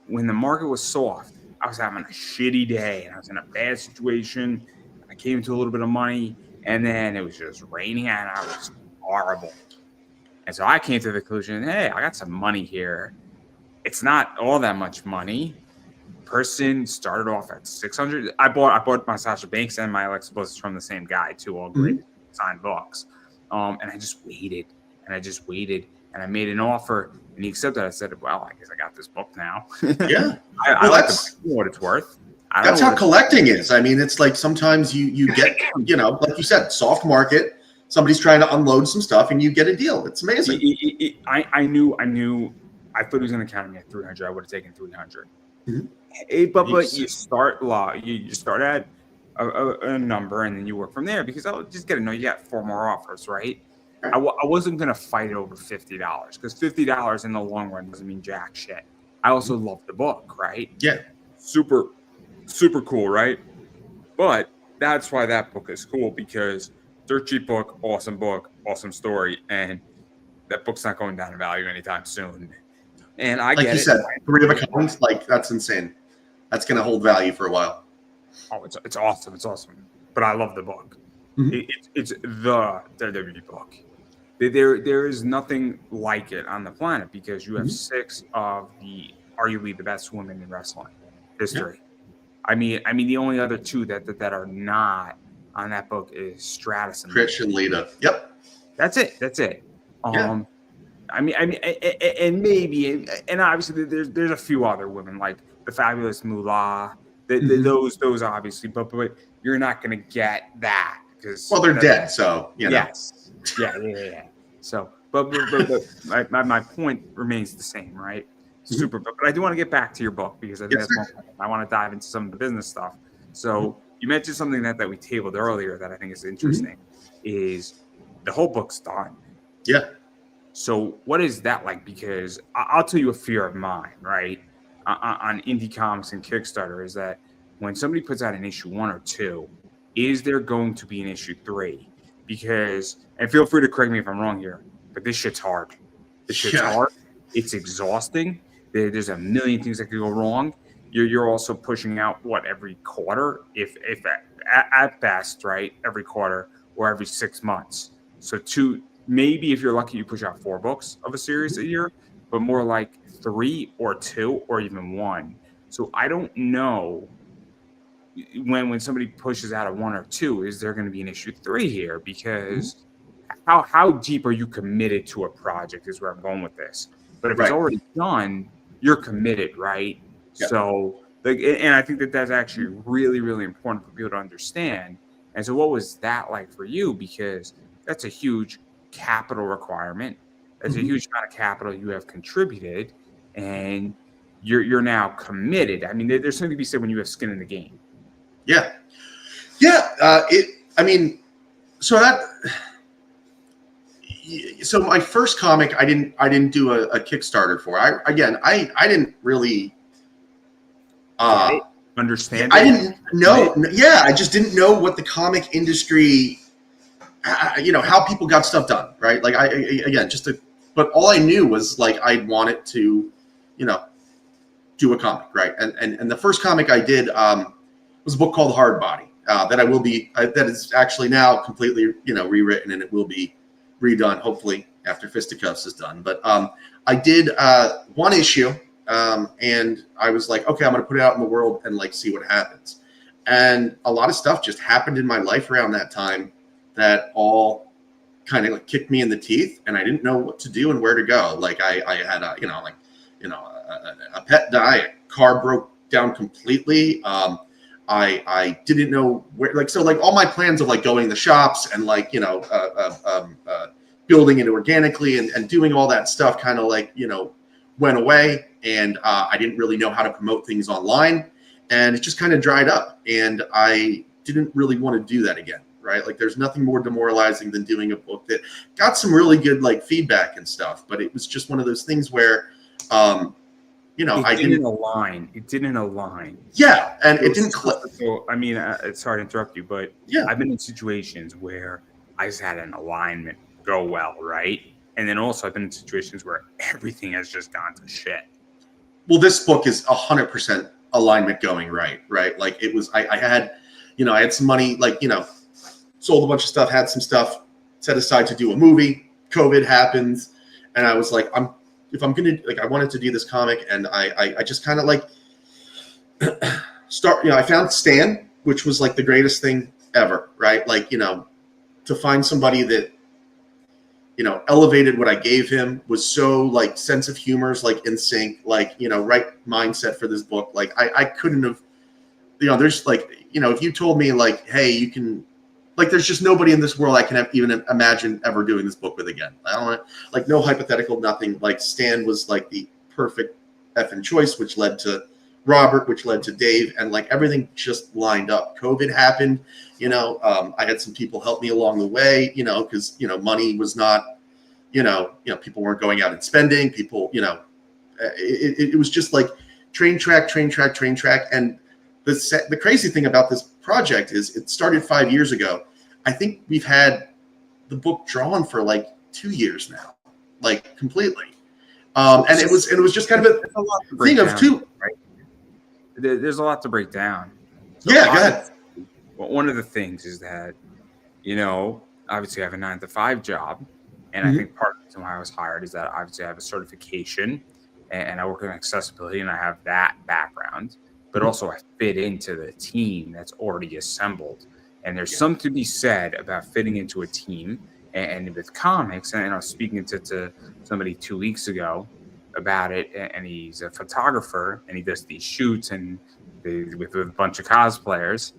when the market was soft, I was having a shitty day and I was in a bad situation. I came into a little bit of money and then it was just raining and I was horrible. And so I came to the conclusion, hey, I got some money here. It's not all that much money. Person started off at 600. I bought my Sasha Banks and my Alexa Bliss from the same guy, two all graded signed books. And I just waited and I made an offer and he accepted. I said, well, I guess I got this book now. Yeah. I like what it's worth. That's how collecting is. I mean, it's like sometimes you get, you know, like you said, soft market. Somebody's trying to unload some stuff and you get a deal. It's amazing. I knew. I thought he was going to count me at 300. I would have taken 300. But you start low. You start at a number and then you work from there because I'll just get to know you got 4 more offers, right? I wasn't going to fight over $50 because $50 in the long run doesn't mean jack shit. I also love the book, right? Yeah. Super cool, right? But that's why that book is cool because dirt cheap book, awesome story, and that book's not going down in value anytime soon. And I like get you it. said, 3 of a kind, like that's insane. That's going to hold value for a while. Oh, it's awesome. It's awesome. But I love the book. It's the WWE book. There is nothing like it on the planet because you have 6 of the arguably the best women in wrestling history. Yeah. I mean, the only other 2 that are not on that book is Stratus and Trish and Lita. Yep. That's it. Yeah. I mean, and maybe, and obviously there's a few other women like the Fabulous Moolah. Those obviously, but you're not going to get that because they're dead. So you know. Yes. Yeah. So, but my point remains the same, right? Super. But I do want to get back to your book because I think that's one. I want to dive into some of the business stuff. So you mentioned something that we tabled earlier that I think is interesting. Is the whole book's done. Yeah. So what is that like? Because I'll tell you a fear of mine, right? On indie comics and Kickstarter is that when somebody puts out an issue 1 or 2, is there going to be an issue 3? Because, and feel free to correct me if I'm wrong here, but this shit's hard. Hard. It's exhausting. There's a million things that could go wrong. You're also pushing out every quarter, if at best, right? Every quarter or every 6 months. So maybe if you're lucky, you push out 4 books of a series a year, but more like 3 or 2 or even 1. So I don't know when somebody pushes out a 1 or 2, is there going to be an issue 3 here? Because how deep are you committed to a project is where I'm going with this. But if it's already done, you're committed, right? Yeah. So, and I think that's actually really, really important for people to understand. And so what was that like for you? Because that's a huge capital requirement. That's a huge amount of capital you have contributed, and you're now committed. I mean, there's something to be said when you have skin in the game. Yeah. So my first comic, I didn't do a Kickstarter for. I didn't really understand. I didn't know. Yeah, I just didn't know what the comic industry, how people got stuff done, right? Like but all I knew was like I wanted to, do a comic, right? And the first comic I did was a book called Hard Body that is actually now completely rewritten, and it will be redone hopefully after Fisticuffs is done. But I did 1 issue, and I was like, okay, I'm going to put it out in the world and like see what happens. And a lot of stuff just happened in my life around that time that all kind of like kicked me in the teeth, and I didn't know what to do and where to go. Like I had a pet die, a car broke down completely. I didn't know where, all my plans of like going to the shops and building it organically and doing all that stuff kind of went away. And I didn't really know how to promote things online, and it just kind of dried up, and I didn't really want to do that again. right? Like there's nothing more demoralizing than doing a book that got some really good like feedback and stuff, but it was just one of those things where, I didn't align. It didn't align. Yeah, and it didn't click. So, I mean, sorry to interrupt you, but yeah, I've been in situations where I just had an alignment go well, right? And then also I've been in situations where everything has just gone to shit. Well, this book is 100% alignment going right? Like it was, I had some money, like, sold a bunch of stuff, had some stuff set aside to do a movie. COVID happens. And I was like, I wanted to do this comic, and I just kind of like I found Stan, which was like the greatest thing ever, right? Like, to find somebody that, elevated what I gave him, was so like sense of humor's like in sync, like, right mindset for this book. Like I couldn't have, there's like, if you told me like, hey, you can, like, there's just nobody in this world I can even imagine ever doing this book with again. I don't want, like, no hypothetical, nothing. Like Stan was like the perfect effing choice, which led to Robert, which led to Dave, and like everything just lined up. COVID happened, I had some people help me along the way, because money was not, people weren't going out and spending. People, it was just like train track. And the crazy thing about this project is it started 5 years ago. I think we've had the book drawn for like 2 years now, like completely. And it was just kind of a thing of two. Right? There's a lot to break down. So yeah, go ahead. Well, one of the things is that, obviously I have a 9-to-5 job. And I think part of the reason why I was hired is that obviously I have a certification and I work in accessibility and I have that background, but also I fit into the team that's already assembled. And there's something to be said about fitting into a team. And with comics, and I was speaking to somebody 2 weeks ago about it, and he's a photographer and he does these shoots and with a bunch of cosplayers.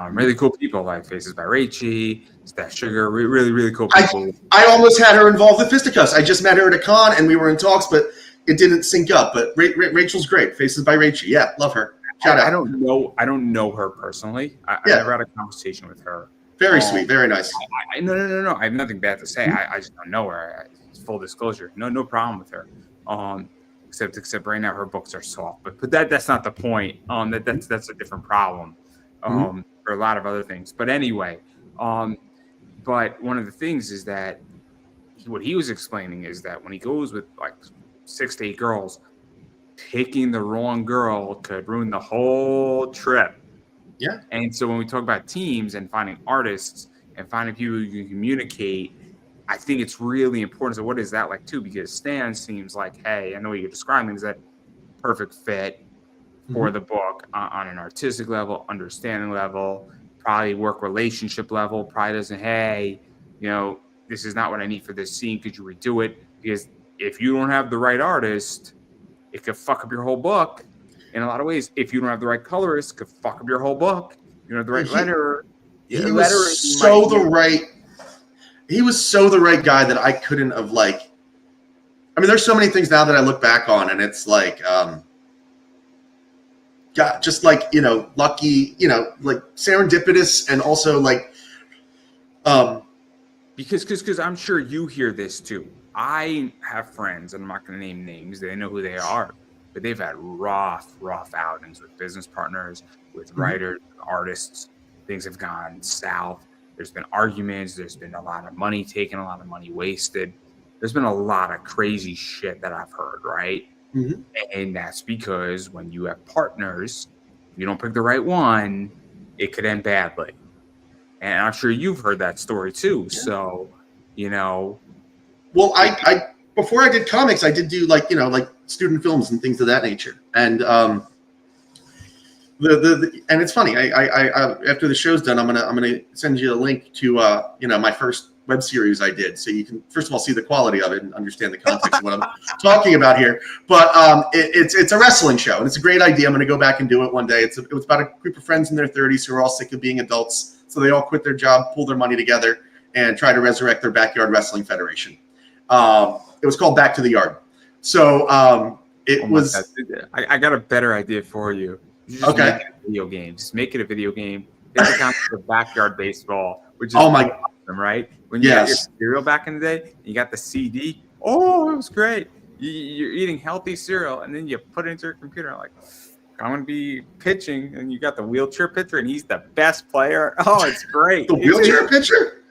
Really cool people like Faces by Rachie, Steph Sugar, really, really cool people. I almost had her involved with Fisticuffs. I just met her at a con and we were in talks, but it didn't sync up. But Rachel's great. Faces by Rachie. Yeah, love her. Shout out. I don't know her personally. I never had a conversation with her. Very sweet, very nice. No. I have nothing bad to say. I just don't know her. It's full disclosure. No problem with her. Except right now her books are soft. But that's not the point. That's a different problem. For a lot of other things. But anyway, but one of the things is that what he was explaining is that when he goes with like 6 to 8 girls, picking the wrong girl could ruin the whole trip. Yeah. And so when we talk about teams and finding artists and finding people you can communicate, I think it's really important. So what is that like too? Because Stan seems like, hey, I know what you're describing is that perfect fit for the book on an artistic level, understanding level, probably work relationship level, probably doesn't, hey, this is not what I need for this scene. Could you redo it? Because if you don't have the right artist, it could fuck up your whole book in a lot of ways. If you don't have the right colorist, it could fuck up your whole book. You don't have the right letterer. He was so the right guy that I couldn't have like. I mean, there's so many things now that I look back on, and it's like, God, just like, lucky, like serendipitous, and also like, because I'm sure you hear this too. I have friends, and I'm not going to name names. They know who they are, but they've had rough outings with business partners, with writers, artists. Things have gone south. There's been arguments. There's been a lot of money taken, a lot of money wasted. There's been a lot of crazy shit that I've heard, right? And that's because when you have partners, if you don't pick the right one, it could end badly. And I'm sure you've heard that story too. Yeah. So, Well, I before I did comics, I did do like student films and things of that nature. And and it's funny. I after the show's done, I'm gonna send you a link to my first web series I did, so you can first of all see the quality of it and understand the context of what I'm talking about here. But it's a wrestling show, and it's a great idea. I'm gonna go back and do it one day. It was about a group of friends in their 30s who are all sick of being adults, so they all quit their job, pull their money together, and try to resurrect their backyard wrestling federation. It was called Back to the Yard. So I got a better idea for you. You just make it a video game. Just make it a video game. Take the concept of backyard baseball, which is Oh my, awesome, right? When you got your yes. cereal back in the day, you got the CD. Oh, it was great. You're eating healthy cereal, and then you put it into your computer, like, I'm going to be pitching, and you got the wheelchair pitcher, and he's the best player. Oh, it's great. The wheelchair pitcher?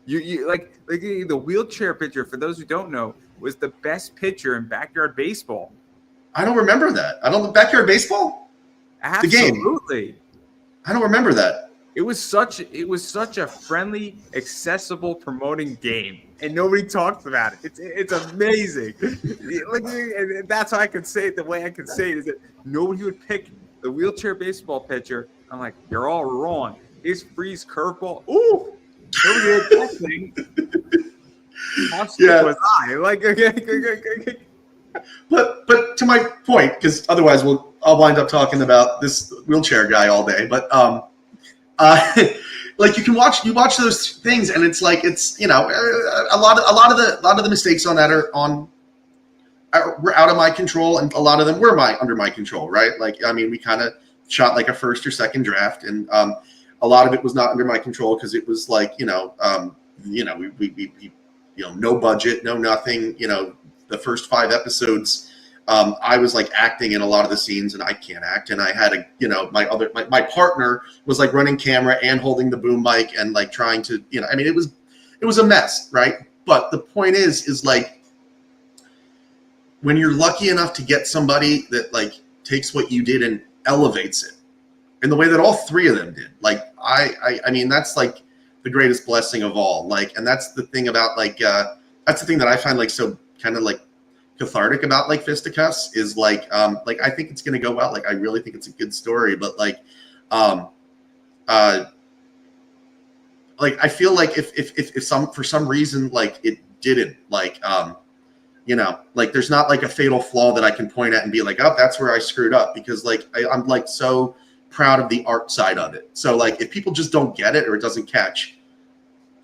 You like the wheelchair pitcher, for those who don't know, was the best pitcher in backyard baseball. I don't remember that. I don't backyard baseball? Absolutely. The game. I don't remember that. It was such a friendly, accessible, promoting game, and nobody talks about it. It's amazing. Like, and that's how I can say it. The way I can say it is that nobody would pick the wheelchair baseball pitcher. I'm like, you're all wrong. His freeze curveball. Ooh, nobody had that thing. How stupid was I? Like, but to my point, because otherwise I'll wind up talking about this wheelchair guy all day. But like you watch those things, and it's like a lot of the mistakes on that are out of my control, and a lot of them were under my control, right? Like, I mean, we kind of shot like a first or second draft, and a lot of it was not under my control because it was like we no budget, no nothing. The first 5 episodes, I was like acting in a lot of the scenes, and I can't act. And I had my partner was like running camera and holding the boom mic and like trying to, I mean, it was a mess, right? But the point is like, when you're lucky enough to get somebody that like takes what you did and elevates it in the way that all 3 of them did, like I mean, that's like the greatest blessing of all. Like, and that's the thing about like, that's the thing that I find like so kind of like cathartic about like Fisticuffs is like I think it's gonna go well. Like, I really think it's a good story, but like I feel like if for some reason like it didn't, like like there's not like a fatal flaw that I can point at and be like, oh, that's where I screwed up, because like I'm like so proud of the art side of it. So like if people just don't get it or it doesn't catch,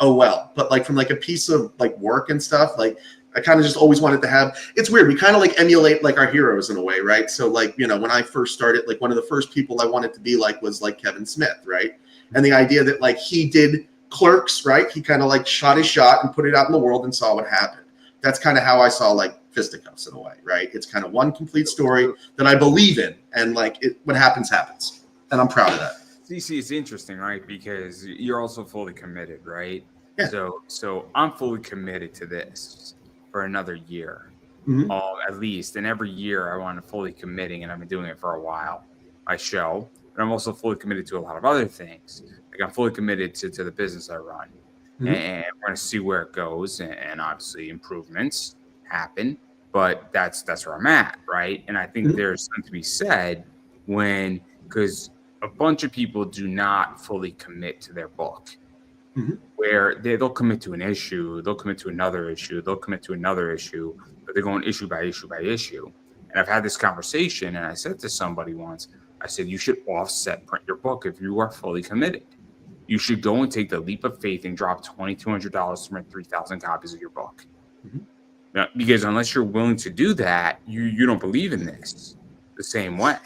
oh well. But like from like a piece of like work and stuff, like I kind of just always wanted to have, it's weird. We kind of like emulate like our heroes in a way, right? So like, when I first started, like one of the first people I wanted to be like was like Kevin Smith, right? And the idea that like he did Clerks, right? He kind of like shot his shot and put it out in the world and saw what happened. That's kind of how I saw like Fisticuffs in a way, right? It's kind of one complete story that I believe in, and like what happens, happens. And I'm proud of that. See, it's interesting, right? Because you're also fully committed, right? Yeah. So I'm fully committed to this for another year, at least. And every year I want to fully committing, and I've been doing it for a while. My show, but I'm also fully committed to a lot of other things. Like, I'm fully committed to the business I run, and we're going to see where it goes. And obviously improvements happen, but that's where I'm at, right? And I think there's something to be said because a bunch of people do not fully commit to their book. Where they'll commit to an issue, they'll commit to another issue, they'll commit to another issue, but they're going issue by issue by issue. And I've had this conversation, and I said to somebody once, I said, you should offset print your book if you are fully committed. You should go and take the leap of faith and drop $2,200 to print 3,000 copies of your book. Now, because unless you're willing to do that, you don't believe in this the same way.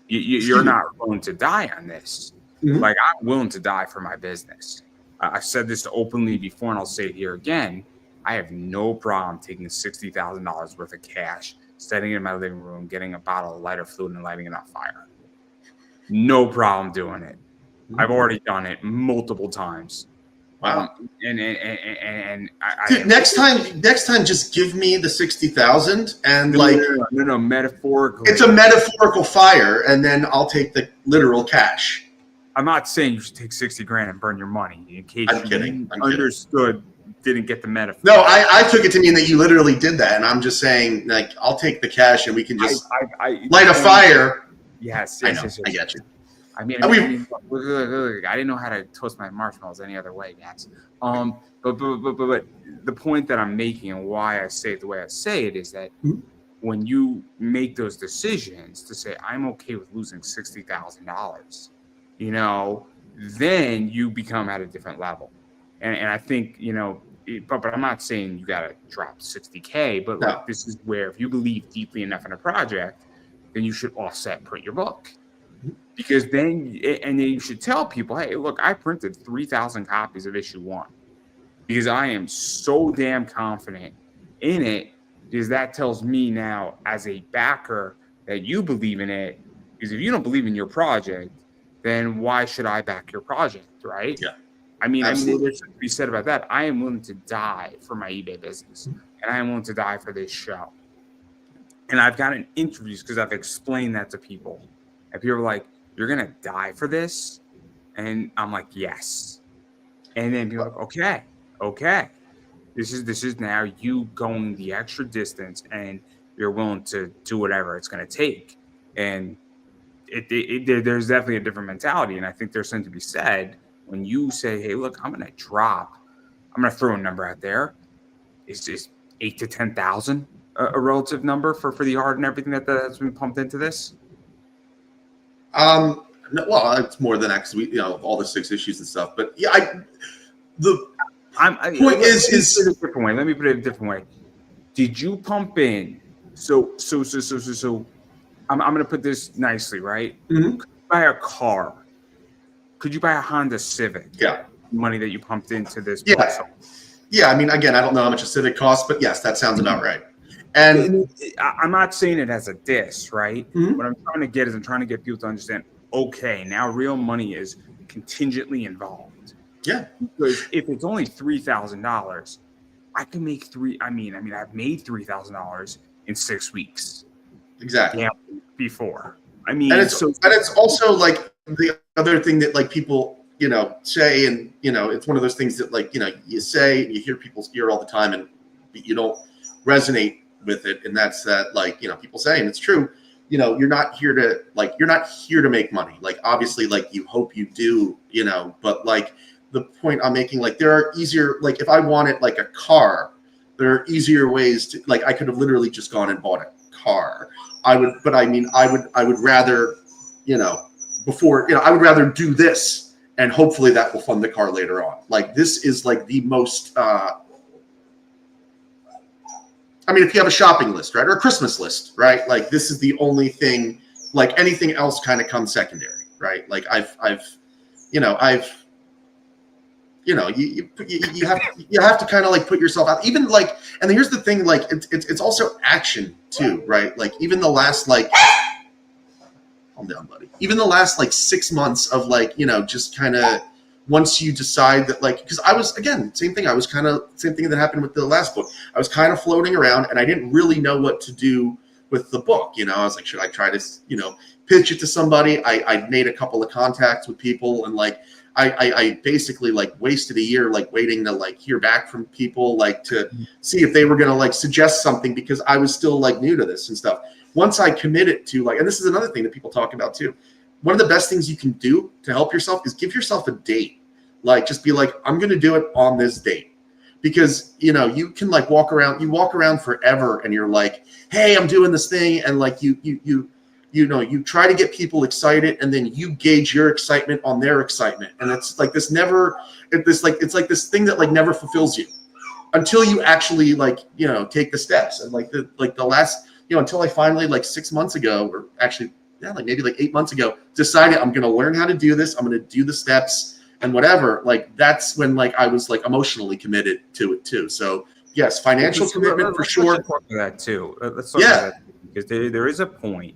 You're not willing to die on this. Like, I'm willing to die for my business. I've said this openly before, and I'll say it here again. I have no problem taking $60,000 worth of cash, setting it in my living room, getting a bottle of lighter fluid, and lighting it on fire. No problem doing it. I've already done it multiple times. Wow. And Dude, next time, just give me the 60,000 and like no, metaphorically. It's a metaphorical fire, and then I'll take the literal cash. I'm not saying you should take 60 grand and burn your money. In case I'm kidding. Didn't get the metaphor. No, I took it to mean that you literally did that, and I'm just saying, like, I'll take the cash and we can just light a fire. Yes, I know. I get you. I mean, I didn't know how to toast my marshmallows any other way, guys. But the point that I'm making and why I say it the way I say it is that when you make those decisions to say, I'm okay with losing $60,000, then you become at a different level. And I think, but I'm not saying you got to drop 60K, but like, this is where if you believe deeply enough in a project, then you should offset print your book. Because then you should tell people, hey, look, I printed 3,000 copies of issue 1 because I am so damn confident in it, because that tells me now as a backer that you believe in it. Because if you don't believe in your project, then why should I back your project, right? Yeah. I mean, there's Absolutely. something to be said about that. I am willing to die for my eBay business, and I am willing to die for this show. And I've gotten interviews because I've explained that to people, and people are like, "You're gonna die for this," and I'm like, "Yes." And then people are like, "Okay, this is now you going the extra distance, and you're willing to do whatever it's gonna take." And there's definitely a different mentality, and I think there's something to be said when you say, "Hey, look, I'm gonna throw a number out there. Is 8 to 10,000 a relative number for the art and everything that's been pumped into this?" No, well, it's more than that because we, all the 6 issues and stuff. But yeah, the point is a different way. Let me put it a different way. Did you pump in? So I'm going to put this nicely, right? Mhm. Could you buy a car? Could you buy a Honda Civic? Yeah. Money that you pumped into this. Yeah. Process? Yeah. I mean, again, I don't know how much a Civic costs, but yes, that sounds about right. And I'm not saying it as a diss, right? Mhm. What I'm trying to get is I'm trying to get people to understand, okay, now real money is contingently involved. Yeah. Because if it's only $3,000, I can make I've made $3,000 in 6 weeks. Exactly. Yeah, before. I mean, and it's also like the other thing that like people, say, and it's one of those things that like, you say and you hear people hear all the time and you don't resonate with it. And that's that, like, people say, and it's true, you're not here to make money. Like, obviously, like, you hope you do, but like the point I'm making, like, there are easier, like, if I wanted like a car, there are easier ways to, like, I could have literally just gone and bought a car. I would rather, I would rather do this, and hopefully that will fund the car later on. Like, this is like the most, if you have a shopping list, right, or a Christmas list, right, like, this is the only thing. Like, anything else kind of comes secondary, right? Like, you have to kind of like put yourself out, even like, and here's the thing, like, it's also action too, right? Like, even the last, like, calm down, buddy. Even the last like 6 months of like, just kind of, once you decide that, like, because I was, again, same thing. I was kind of same thing that happened with the last book. I was kind of floating around and I didn't really know what to do with the book. I was like, should I try to, pitch it to somebody? I made a couple of contacts with people, and like, I basically like wasted a year like waiting to like hear back from people, like to see if they were going to like suggest something, because I was still like new to this and stuff. Once I committed to like, and this is another thing that people talk about too, one of the best things you can do to help yourself is give yourself a date. Like, just be like, I'm going to do it on this date. Because, you can like walk around forever and you're like, hey, I'm doing this thing. And like, you try to get people excited, and then you gauge your excitement on their excitement. And it's like it's like this thing that like never fulfills you until you actually like, take the steps. And like the last, until I finally like 6 months ago, or actually, yeah, like maybe like 8 months ago, decided I'm going to learn how to do this. I'm going to do the steps and whatever. Like, that's when like I was like emotionally committed to it too. So yes, financial commitment for sure. Let's talk about that too. Let's talk about that, because there is a point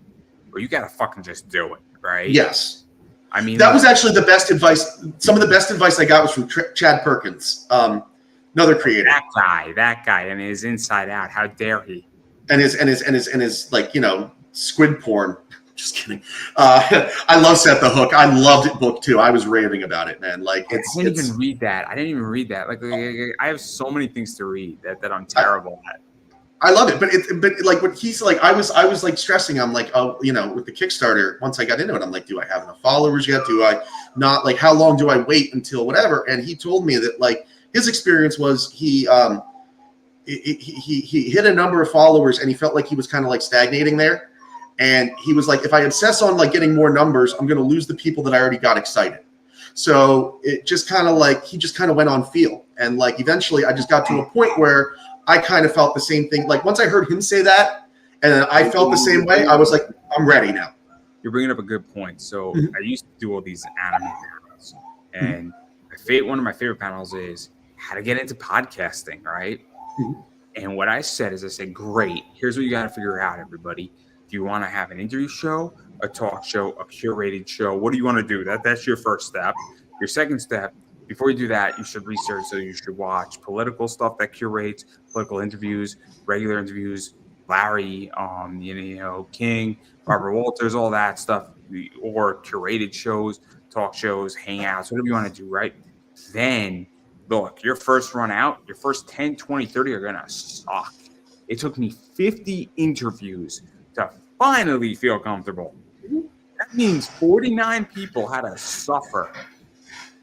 where you got to fucking just do it, right? Yes. I mean, that was actually the best advice. Some of the best advice I got was from Chad Perkins, another creator. That guy, and his Inside Out. How dare he? And his like, squid porn. Just kidding. I love Set the Hook. I loved it book too. I was raving about it, man. Like, I didn't even read that. Like, I have so many things to read that I'm terrible at. I love it, but like what he's like, I was like stressing. I'm like, oh, with the Kickstarter, once I got into it, I'm like, do I have enough followers yet? Do I not? Like, how long do I wait until whatever? And he told me that like his experience was he hit a number of followers and he felt like he was kind of like stagnating there. And he was like, if I obsess on like getting more numbers, I'm going to lose the people that I already got excited. So it just kind of like, he just kind of went on feel. And like, eventually I just got to a point where I kind of felt the same thing. Like, once I heard him say that, and I felt the same way, I was like, I'm ready now. you're bringing up a good point. So Mhm. I used to do all these anime panels, and one of my favorite panels is how to get into podcasting, right? Mhm. And what I said is, I said, great. Here's what you got to figure out, everybody. Do you want to have an interview show, a talk show, a curated show? What do you want to do? That's your first step. Your second step, before you do that, you should research. So you should watch political stuff that curates, political interviews, regular interviews, Larry, King, Barbara Walters, all that stuff, or curated shows, talk shows, hangouts, whatever you want to do, right? Then look, your first run out, your first 10, 20, 30 are going to suck. It took me 50 interviews to finally feel comfortable. That means 49 people had to suffer.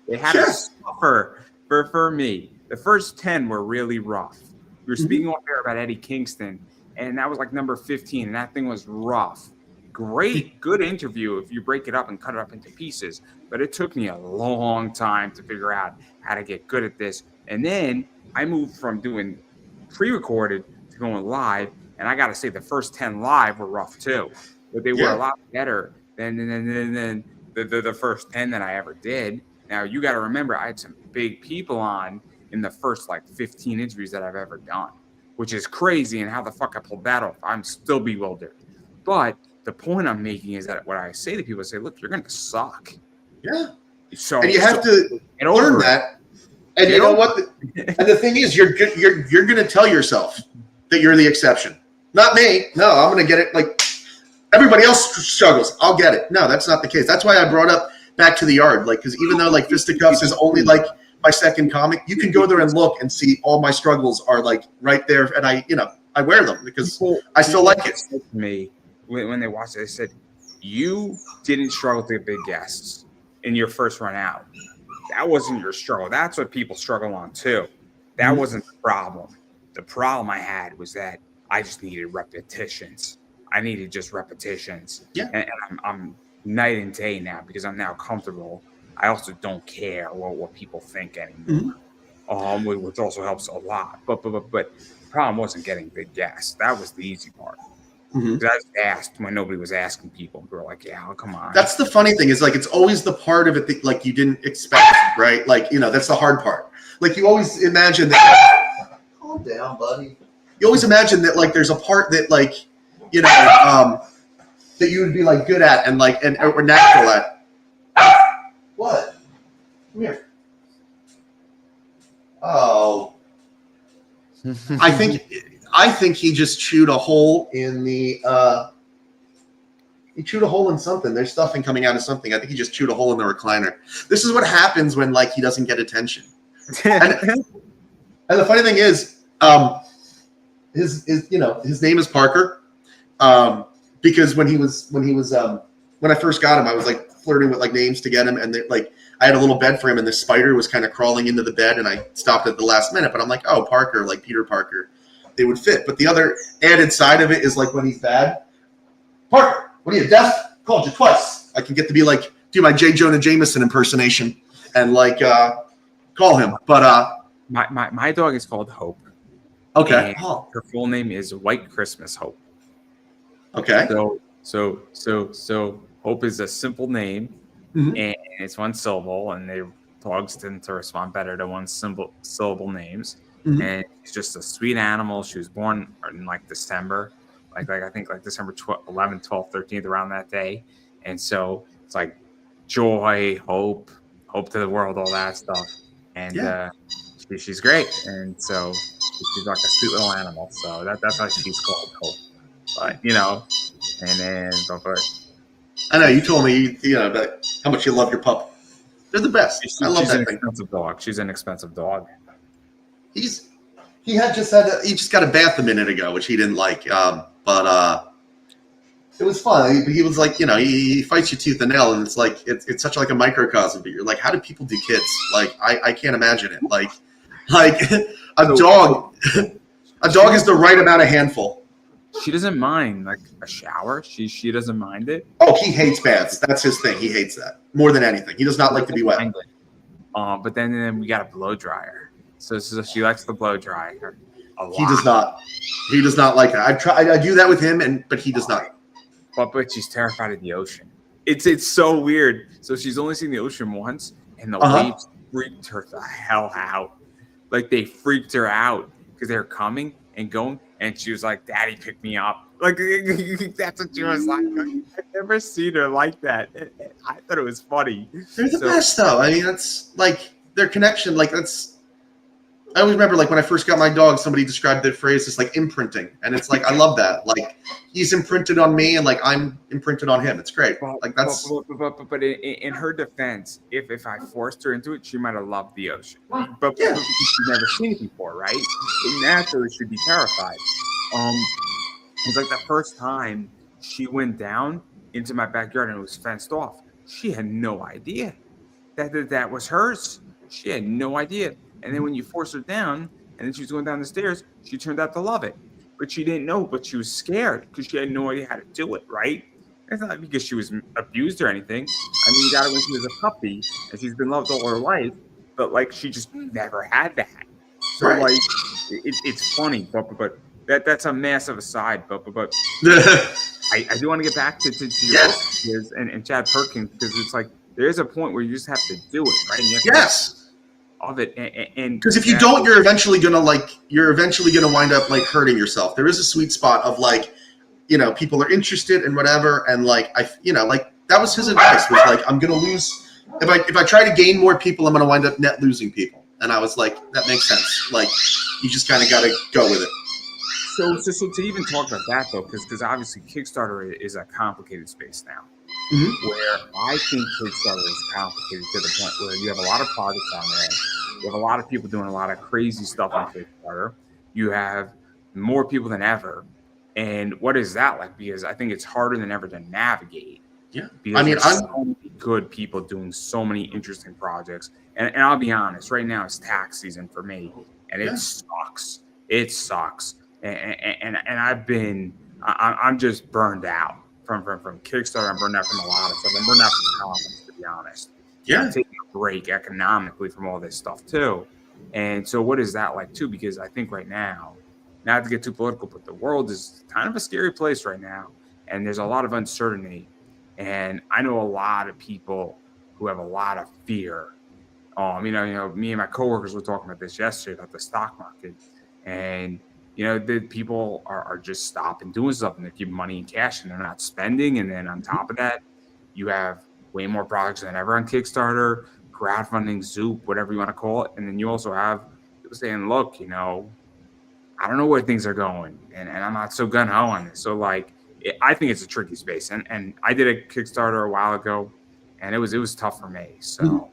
They had to suffer for me. The first 10 were really rough. We were speaking off air about Eddie Kingston, and that was like number 15, and that thing was rough. Great, good interview if you break it up and cut it up into pieces. But it took me a long time to figure out how to get good at this. And then I moved from doing pre-recorded to going live. And I got to say, the first 10 live were rough too, but they were a lot better than the first 10 that I ever did. Now, you got to remember, I had some big people on in the first like 15 interviews that I've ever done, which is crazy. And how the fuck I pulled that off, I'm still bewildered. But the point I'm making is that what I say to people, I say, look, you're going to suck. Yeah. So, and you have to learn that. And you know what? And the thing is, you're going to tell yourself that you're the exception. Not me. No, I'm going to get it. Like everybody else struggles. I'll get it. No, that's not the case. That's why I brought up Back to the Yard. Like, because even though like Fisticuffs is only like my second comic, you can go there and look and see all my struggles are like right there. And I wear them because I still like it. Me, when they watched it, they said, you didn't struggle to get big guests in your first run out. That wasn't your struggle. That's what people struggle on too. That wasn't the problem. The problem I had was that I just needed repetitions. I needed just repetitions. Yeah. And I'm night and day now because I'm now comfortable. I also don't care what people think anymore, which also helps a lot. But the problem wasn't getting big guests. That was the easy part. I just asked when nobody was asking people. They were like, yeah, come on. That's the funny thing is like it's always the part of it that like you didn't expect, right? Like, that's the hard part. Like you always imagine that. Calm down, buddy. You always imagine that like there's a part that like, that you would be like good at and like or natural at. What? Come here. Oh. I think he just chewed a hole in the he chewed a hole in something. There's stuffing coming out of something. I think he just chewed a hole in the recliner. This is what happens when like he doesn't get attention. And the funny thing is, his name is Parker. Because when I first got him, I was like flirting with like names to get him, and like I had a little bed for him, and this spider was kind of crawling into the bed, and I stopped at the last minute. But I'm like, oh, Parker, like Peter Parker, they would fit. But the other added side of it is like when he's bad, Parker, what are you, deaf? Called you twice. I can get to be like do my J. Jonah Jameson impersonation and like call him. But my dog is called Hope. Okay. Her full name is White Christmas Hope. Okay. So Hope is a simple name, and it's one syllable, and dogs tend to respond better to one syllable names. And she's just a sweet animal. She was born in like December, like I think like December 11th, 12th, 13th, around that day. And so it's like joy, hope to the world, all that stuff. And she's great. And so she's like a sweet little animal. So that's why she's called Hope. But and then I know you told me about how much you love your pup. They're the best. I love that thing. Expensive dog. She's an expensive dog. He just got a bath a minute ago, which he didn't like. But it was fun. He was like, he fights you tooth and nail, and it's like it's such like a microcosm. But you're like, how do people do kids? Like I can't imagine it. Like a dog. A dog is the right amount of handful. She doesn't mind like a shower. She doesn't mind it. Oh, he hates baths. That's his thing. He hates that more than anything. He does not like to be wet. But then we got a blow dryer. So she likes the blow dryer a lot. He does not. He does not like that. I do that with him, but he does not. But she's terrified of the ocean. It's so weird. So she's only seen the ocean once, and the waves freaked her the hell out. Like they freaked her out because they're coming and going, and she was like, "Daddy, pick me up." Like that's what she was like. I've never seen her like that. I thought it was funny. They're the best, though. I mean, that's like their connection. Like that's. I always remember, like when I first got my dog, somebody described the phrase as like imprinting, and it's like I love that. Like he's imprinted on me, and like I'm imprinted on him. It's great. Like that's. But in her defense, if I forced her into it, she might have loved the ocean. But she's never seen it before, right? So naturally, she'd be terrified. It's like the first time she went down into my backyard and it was fenced off. She had no idea that was hers. She had no idea. And then when you force her down, and then she was going down the stairs, she turned out to love it. But she didn't know, but she was scared because she had no idea how to do it, right? It's not because she was abused or anything. I mean, you got her when she was a puppy, and she's been loved all her life, but, like, she just never had that. So, like, it's funny, but that's a massive aside, but I do want to get back to your book and Chad Perkins, because it's like, there's a point where you just have to do it, right? And you have to of it, and because if you don't, you're eventually gonna wind up like hurting yourself. There is a sweet spot of like, people are interested in whatever, and like like that was his advice, was like, I'm gonna lose if I try to gain more people, I'm gonna wind up net losing people. And I was like, that makes sense. Like, you just kind of got to go with it. So to even talk about that though, because obviously Kickstarter is a complicated space now. Mm-hmm. Where I think Kickstarter is complicated to the point where you have a lot of projects on there. You have a lot of people doing a lot of crazy stuff on Kickstarter. You have more people than ever. And what is that like? Because I think it's harder than ever to navigate. Yeah. Because there's so many good people doing so many interesting projects. And I'll be honest, right now it's tax season for me. And it sucks. It sucks. And I'm just burned out. From Kickstarter, I'm burned out from a lot of stuff. I'm burned out from comics, to be honest. Yeah. I'm taking a break economically from all this stuff, too. And so what is that like, too? Because I think right now, not to get too political, but the world is kind of a scary place right now. And there's a lot of uncertainty. And I know a lot of people who have a lot of fear. Me and my coworkers were talking about this yesterday, about the stock market. And the people are just stopping doing something. They're keeping money in cash and they're not spending. And then on top of that, you have way more products than ever on Kickstarter, crowdfunding, Zoop, whatever you want to call it. And then you also have people saying, look, I don't know where things are going. And I'm not so gung-ho on this. So, like, I think it's a tricky space. And I did a Kickstarter a while ago, and it was tough for me. So.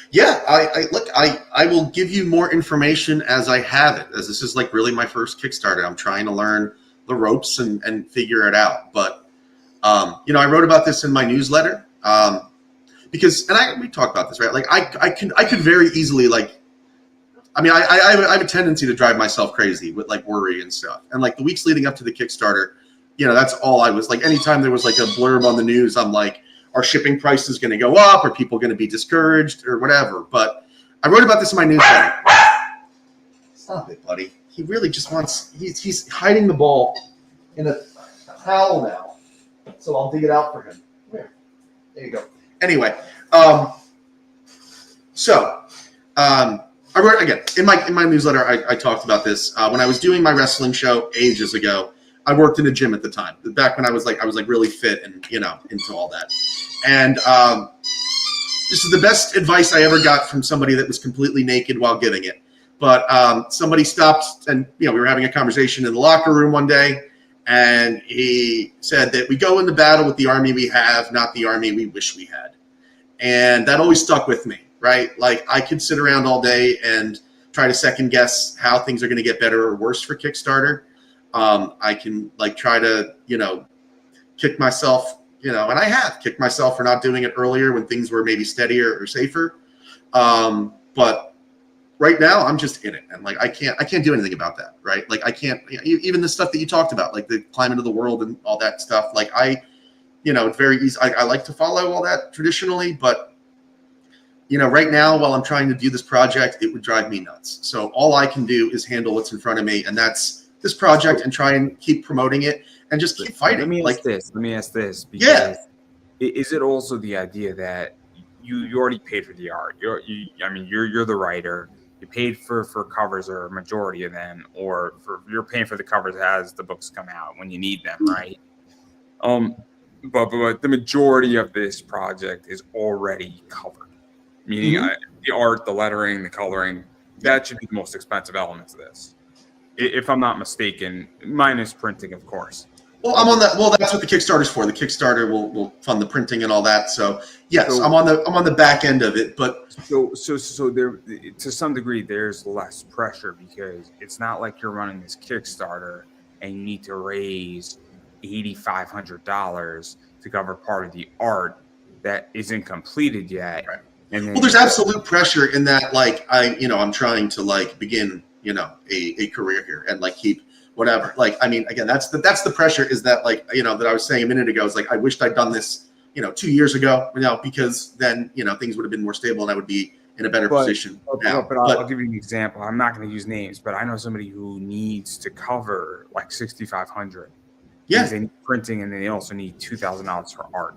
Yeah, I will give you more information as I have it, as this is like really my first Kickstarter. I'm trying to learn the ropes and figure it out. But, I wrote about this in my newsletter because, and we talked about this, right? Like I could very easily I have a tendency to drive myself crazy with like worry and stuff. And like the weeks leading up to the Kickstarter, that's all I was like, anytime there was like a blurb on the news, I'm like, are shipping prices going to go up? Are people going to be discouraged or whatever? But I wrote about this in my newsletter. Stop it, buddy. He really just wants, he's hiding the ball in a towel now. So I'll dig it out for him. There you go. Anyway, I wrote, again, in my newsletter, I talked about this. When I was doing my wrestling show ages ago, I worked in a gym at the time, back when I was really fit and, into all that. And this is the best advice I ever got from somebody that was completely naked while giving it. But somebody stopped and, we were having a conversation in the locker room one day. And he said that we go into battle with the army we have, not the army we wish we had. And that always stuck with me, right? Like I could sit around all day and try to second guess how things are going to get better or worse for Kickstarter. I can try to, kick myself, and I have kicked myself for not doing it earlier when things were maybe steadier or safer. But right now I'm just in it. And I can't do anything about that. Right. Like I can't, even the stuff that you talked about, like the climate of the world and all that stuff. Like it's very easy. I like to follow all that traditionally, but right now, while I'm trying to do this project, it would drive me nuts. So all I can do is handle what's in front of me. And that's this project and try and keep promoting it and just keep fighting. Let me ask this because Is it also the idea that you already paid for the art? I mean, you're the writer. You paid for covers, or a majority of them, or you're paying for the covers as the books come out when you need them, right? Um, but the majority of this project is already covered, meaning Mm-hmm. the art, the lettering, the coloring. That should be the most expensive elements of this, if I'm not mistaken, minus printing, of course. Well, I'm on that. Well, that's what the Kickstarter's for. The Kickstarter will fund the printing and all that. So yes, So, I'm on the back end of it. But so there, to some degree, there's less pressure because it's not like you're running this Kickstarter and you need to raise $8,500 to cover part of the art that isn't completed yet. right. And Well, then there's absolute pressure in that. Like I'm trying to like begin a career here and like keep whatever. Like I mean, again, that's the pressure is that like that I was saying a minute ago is like I wished I'd done this 2 years ago, because then things would have been more stable and I would be in a better position now. But I'll give you an example. I'm not going to use names, but I know somebody who needs to cover like 6,500. Yeah. Because they need printing and they also need $2,000 for art.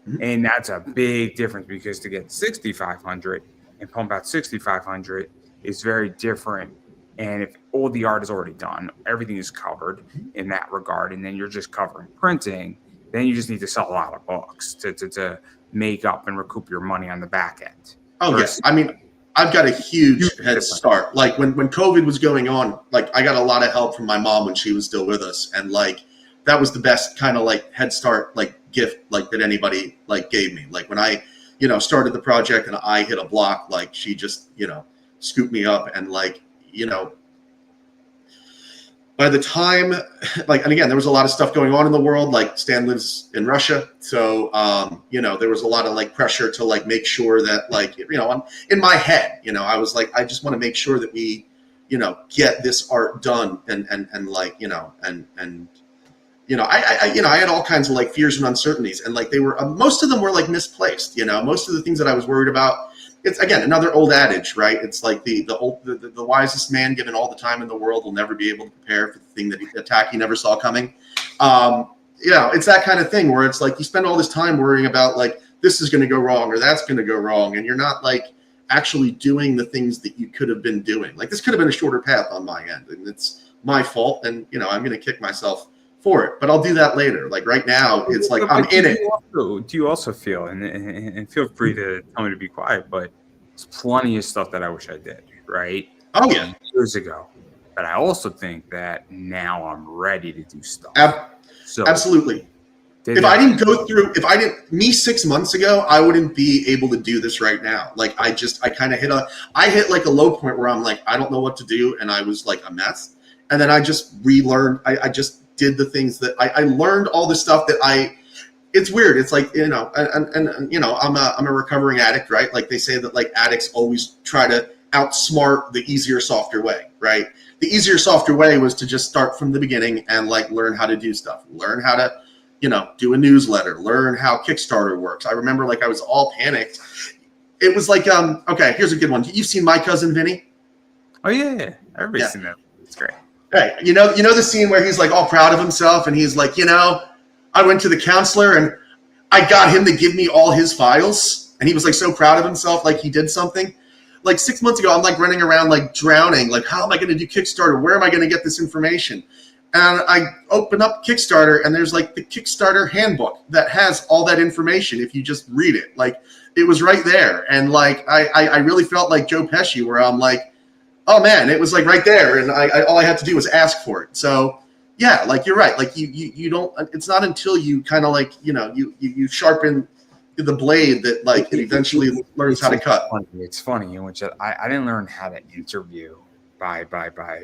Mm-hmm. And that's a big difference because to get 6,500 and pump out 6,500 is very different. And if all the art is already done, everything is covered in that regard, and then you're just covering printing, then you just need to sell a lot of books to make up and recoup your money on the back end. Oh, yes. I mean, I've got a huge head start. Like when COVID was going on, like I got a lot of help from my mom when she was still with us. And like, that was the best kind of like head start, like gift, like that anybody like gave me. Like when I, started the project and I hit a block, like she just, scooped me up and like, by the time, like, and again, there was a lot of stuff going on in the world. Like Stan lives in Russia, so there was a lot of like pressure to like make sure that like I'm in my head, I was like, I just want to make sure that we, get this art done, and like I had all kinds of like fears and uncertainties, and like they were most of them were like misplaced. Most of the things that I was worried about. It's again another old adage, right? It's like the wisest man, given all the time in the world, will never be able to prepare for the thing that he never saw coming. It's that kind of thing where it's like you spend all this time worrying about like this is going to go wrong or that's going to go wrong, and you're not like actually doing the things that you could have been doing. Like this could have been a shorter path on my end, and it's my fault, and I'm going to kick myself for it, but I'll do that later. Like right now, it's like I'm in it. Do you also feel, and feel free to tell me to be quiet, but there's plenty of stuff that I wish I did, right? Oh yeah, years ago. But I also think that now I'm ready to do stuff. So absolutely. Me 6 months ago, I wouldn't be able to do this right now. Like I kind of hit like a low point where I'm like, I don't know what to do, and I was like a mess. And then I just relearned. I just did the things that I learned all the stuff that it's weird. It's like, and I'm a recovering addict, right? Like they say that like addicts always try to outsmart the easier, softer way, right? The easier, softer way was to just start from the beginning and like learn how to do stuff, learn how to, do a newsletter, learn how Kickstarter works. I remember like I was all panicked. It was like, okay, here's a good one. You've seen My Cousin Vinny? Oh yeah. Everybody's seen that. It's great. Hey, you know the scene where he's like all proud of himself and he's like, I went to the counselor and I got him to give me all his files, and he was like so proud of himself, like he did something. Like 6 months ago, I'm like running around like drowning, like how am I going to do Kickstarter? Where am I going to get this information? And I open up Kickstarter and there's like the Kickstarter handbook that has all that information if you just read it. Like it was right there. And like I really felt like Joe Pesci, where I'm like, oh man, it was like right there, and all I had to do was ask for it. So yeah, like you're right. Like you don't. It's not until you kind of like you sharpen the blade that like it eventually learns how to cut. It's funny in which I didn't learn how to interview by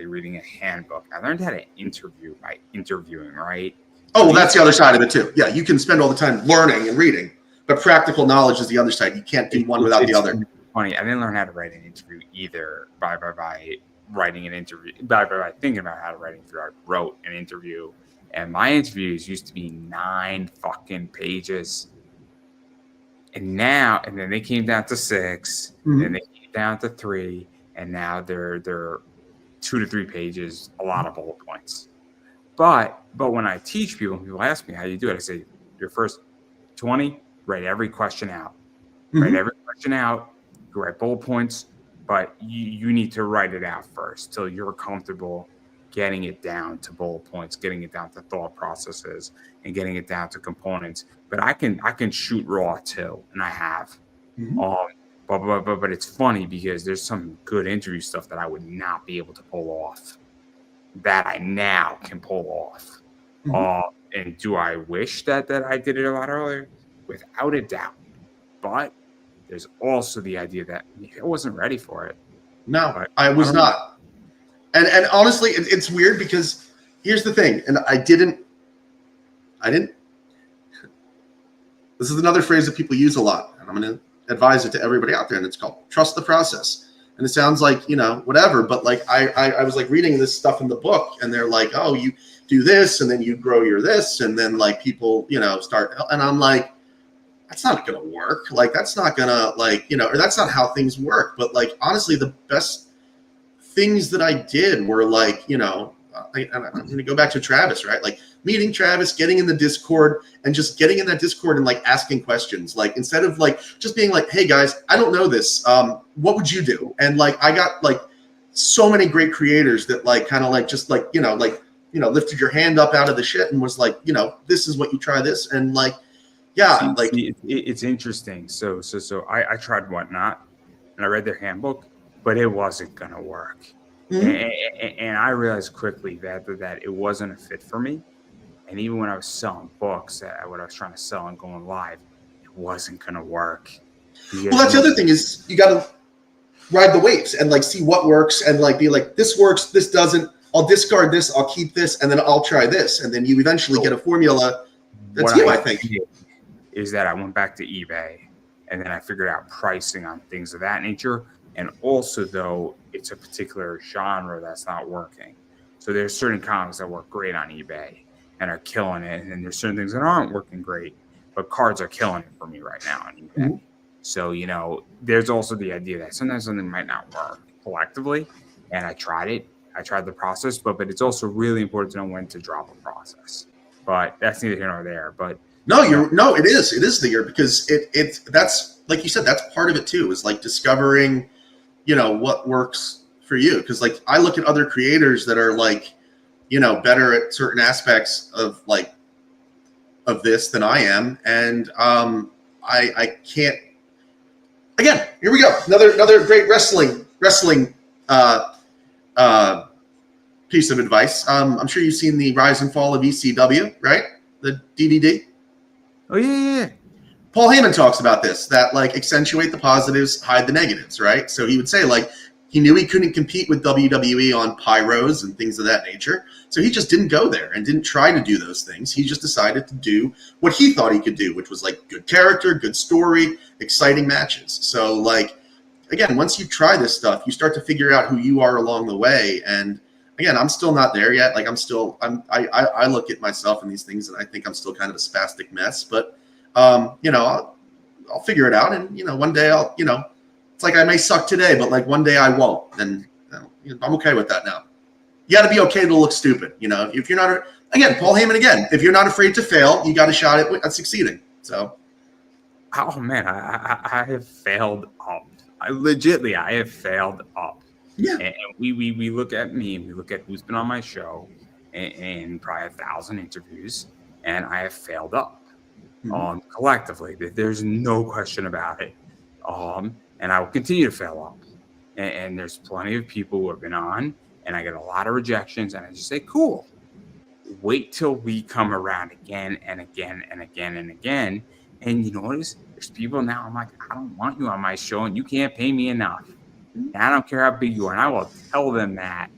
reading a handbook. I learned how to interview by interviewing. Right. Oh well, that's the other side of it too. Yeah, you can spend all the time learning and reading, but practical knowledge is the other side. You can't do one without the other. Funny, I didn't learn how to write an interview either by writing an interview, by thinking about how to write an interview. I wrote an interview, and my interviews used to be 9 fucking pages, and then they came down to 6, then they came down to 3, and now they're 2 to 3 pages, a lot of bullet points. But when I teach people, people ask me how you do it, I say your first 20, write every question out. Mm-hmm. Write every question out. You write bullet points, but you need to write it out first till you're comfortable getting it down to bullet points, getting it down to thought processes, and getting it down to components. But I can shoot raw too, and I have. Mm-hmm. But it's funny because there's some good interview stuff that I would not be able to pull off that I now can pull off. Mm-hmm. And do I wish that I did it a lot earlier? Without a doubt. But there's also the idea that I wasn't ready for it. No, But I was not. And honestly, it's weird because here's the thing, and I didn't. This is another phrase that people use a lot, and I'm going to advise it to everybody out there, and it's called trust the process. And it sounds like, whatever, but like I was like reading this stuff in the book, and they're like, oh, you do this, and then you grow your this, and then like people, start, and I'm like, that's not going to work. Like, that's not going to or that's not how things work. But like, honestly, the best things that I did were like, I'm going to go back to Travis, right? Like meeting Travis, getting in the Discord and just getting in that Discord and like asking questions. Like instead of like just being like, hey guys, I don't know this. What would you do? And like, I got like so many great creators that like, kind of like, just like, lifted your hand up out of the shit and was like, this is what you try this. And like, yeah, it's interesting. So I tried Whatnot and I read their handbook, but it wasn't going to work. Mm-hmm. And I realized quickly that it wasn't a fit for me. And even when I was selling books, what I was trying to sell and going live, it wasn't going to work. Well, that's the other thing is you got to ride the waves and like see what works and like be like, this works, this doesn't. I'll discard this, I'll keep this, and then I'll try this. And then you eventually get a formula that's I think. Is that I went back to eBay and then I figured out pricing on things of that nature. And also, though, it's a particular genre that's not working. So there's certain comics that work great on eBay and are killing it. And then there's certain things that aren't working great, but cards are killing it for me right now on eBay. Mm-hmm. So, there's also the idea that sometimes something might not work collectively. And I tried it. I tried the process, but it's also really important to know when to drop a process. But that's neither here nor there. But it is. It is there because that's like you said, that's part of it too, is like discovering what works for you. Cause like I look at other creators that are like, better at certain aspects of this than I am. And I can't, again, here we go. Another great wrestling piece of advice. I'm sure you've seen the Rise and Fall of ECW, right? The DVD. Oh yeah. Paul Heyman talks about this, that like accentuate the positives, hide the negatives, right? So he would say like he knew he couldn't compete with WWE on pyros and things of that nature. So he just didn't go there and didn't try to do those things. He just decided to do what he thought he could do, which was like good character, good story, exciting matches. So like, again, once you try this stuff, you start to figure out who you are along the way. And again, I'm still not there yet. Like I look at myself in these things and I think I'm still kind of a spastic mess, but I'll figure it out. And, one day I'll, it's like I may suck today, but like one day I won't. And I'm okay with that now. You got to be okay to look stupid. If you're not, again, Paul Heyman, again, if you're not afraid to fail, you got a shot at succeeding. So. Oh man, I have failed up. I have failed up. Yeah. And we look at me and we look at who's been on my show and probably 1,000 interviews, and I have failed up. Collectively, there's no question about it. And I will continue to fail up. And there's plenty of people who have been on, and I get a lot of rejections, and I just say, cool. Wait till we come around again and again and again and again. And you notice there's people now, I'm like, I don't want you on my show, and you can't pay me enough. And I don't care how big you are, and I will tell them that.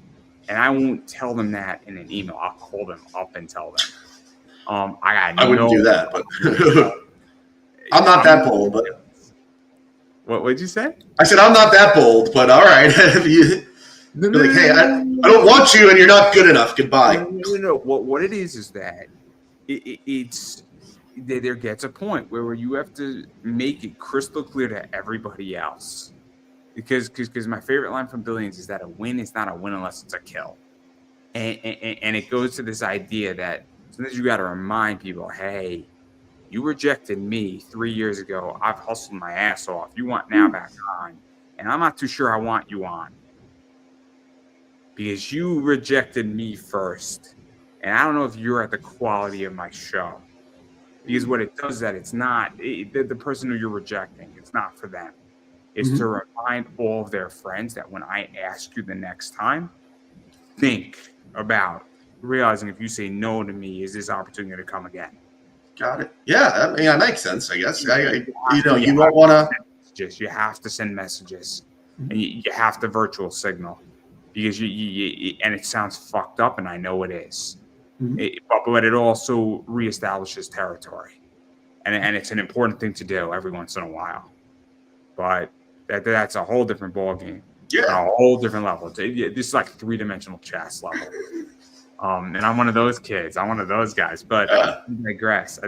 And I won't tell them that in an email. I'll call them up and tell them. I wouldn't do that, but I'm not that bold. But what would you say? I said I'm not that bold, but all right. Like, hey, I don't want you, and you're not good enough. Goodbye. No. What it is that it's there gets a point where you have to make it crystal clear to everybody else, because my favorite line from Billions is that a win is not a win unless it's a kill, and it goes to this idea that sometimes you got to remind people, hey, You rejected me 3 years ago. I've hustled my ass off. You want now back on, and I'm not too sure I want you on because you rejected me first, and I don't know if you're at the quality of my show. Because what it does is that it's not the person who you're rejecting. It's not for them. It's to remind all of their friends that when I ask you the next time, think about realizing if you say no to me, is this opportunity to come again? Got it. Yeah, I mean, that makes sense, I guess. You You won't want to. You have to send messages, and you have to virtual signal because you and it sounds fucked up, and I know it is. But it also reestablishes territory, and it's an important thing to do every once in a while. But that's a whole different ballgame. Yeah, a whole different level. This is like 3-dimensional chess level. And I'm one of those kids. I'm one of those guys. But I digress.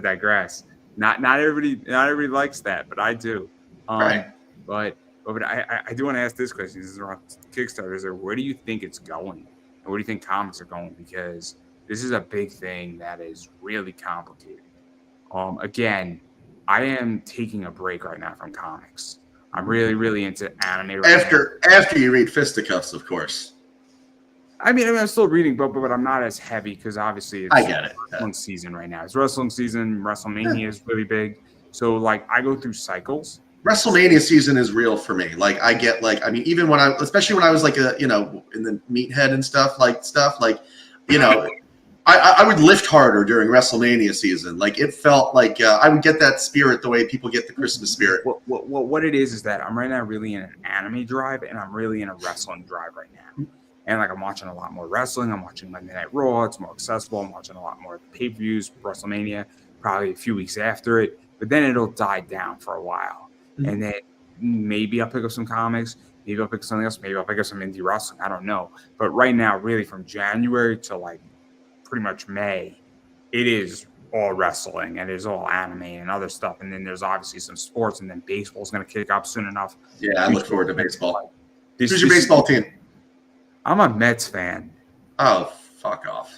Not everybody likes that, but I do. right. But I do want to ask this question. This is around Kickstarters. Where do you think it's going? And where do you think comics are going? Because this is a big thing that is really complicated. Again, I am taking a break right now from comics. I'm really, really into anime right now. After you read Fisticuffs, of course. I mean, I'm still reading, but I'm not as heavy because obviously it's I get it. wrestling season right now. It's wrestling season. WrestleMania is really big. So, like, I go through cycles. WrestleMania season is real for me. Like, I get, like, I mean, even when especially when I was, like, in the meathead and stuff, I would lift harder during WrestleMania season. Like, it felt like I would get that spirit the way people get the Christmas spirit. What it is that I'm right now really in an anime drive, and I'm really in a wrestling drive right now. And, like, I'm watching a lot more wrestling. I'm watching Monday Night Raw. It's more accessible. I'm watching a lot more pay-per-views, WrestleMania, probably a few weeks after it. But then it'll die down for a while. And then maybe I'll pick up some comics. Maybe I'll pick up something else. Maybe I'll pick up some indie wrestling. I don't know. But right now, really from January to, like, pretty much May, it is all wrestling and it's all anime and other stuff. And then there's obviously some sports, and then baseball's going to kick up soon enough. Yeah, I look forward to baseball. Who's your baseball team? I'm a Mets fan. Oh, fuck off.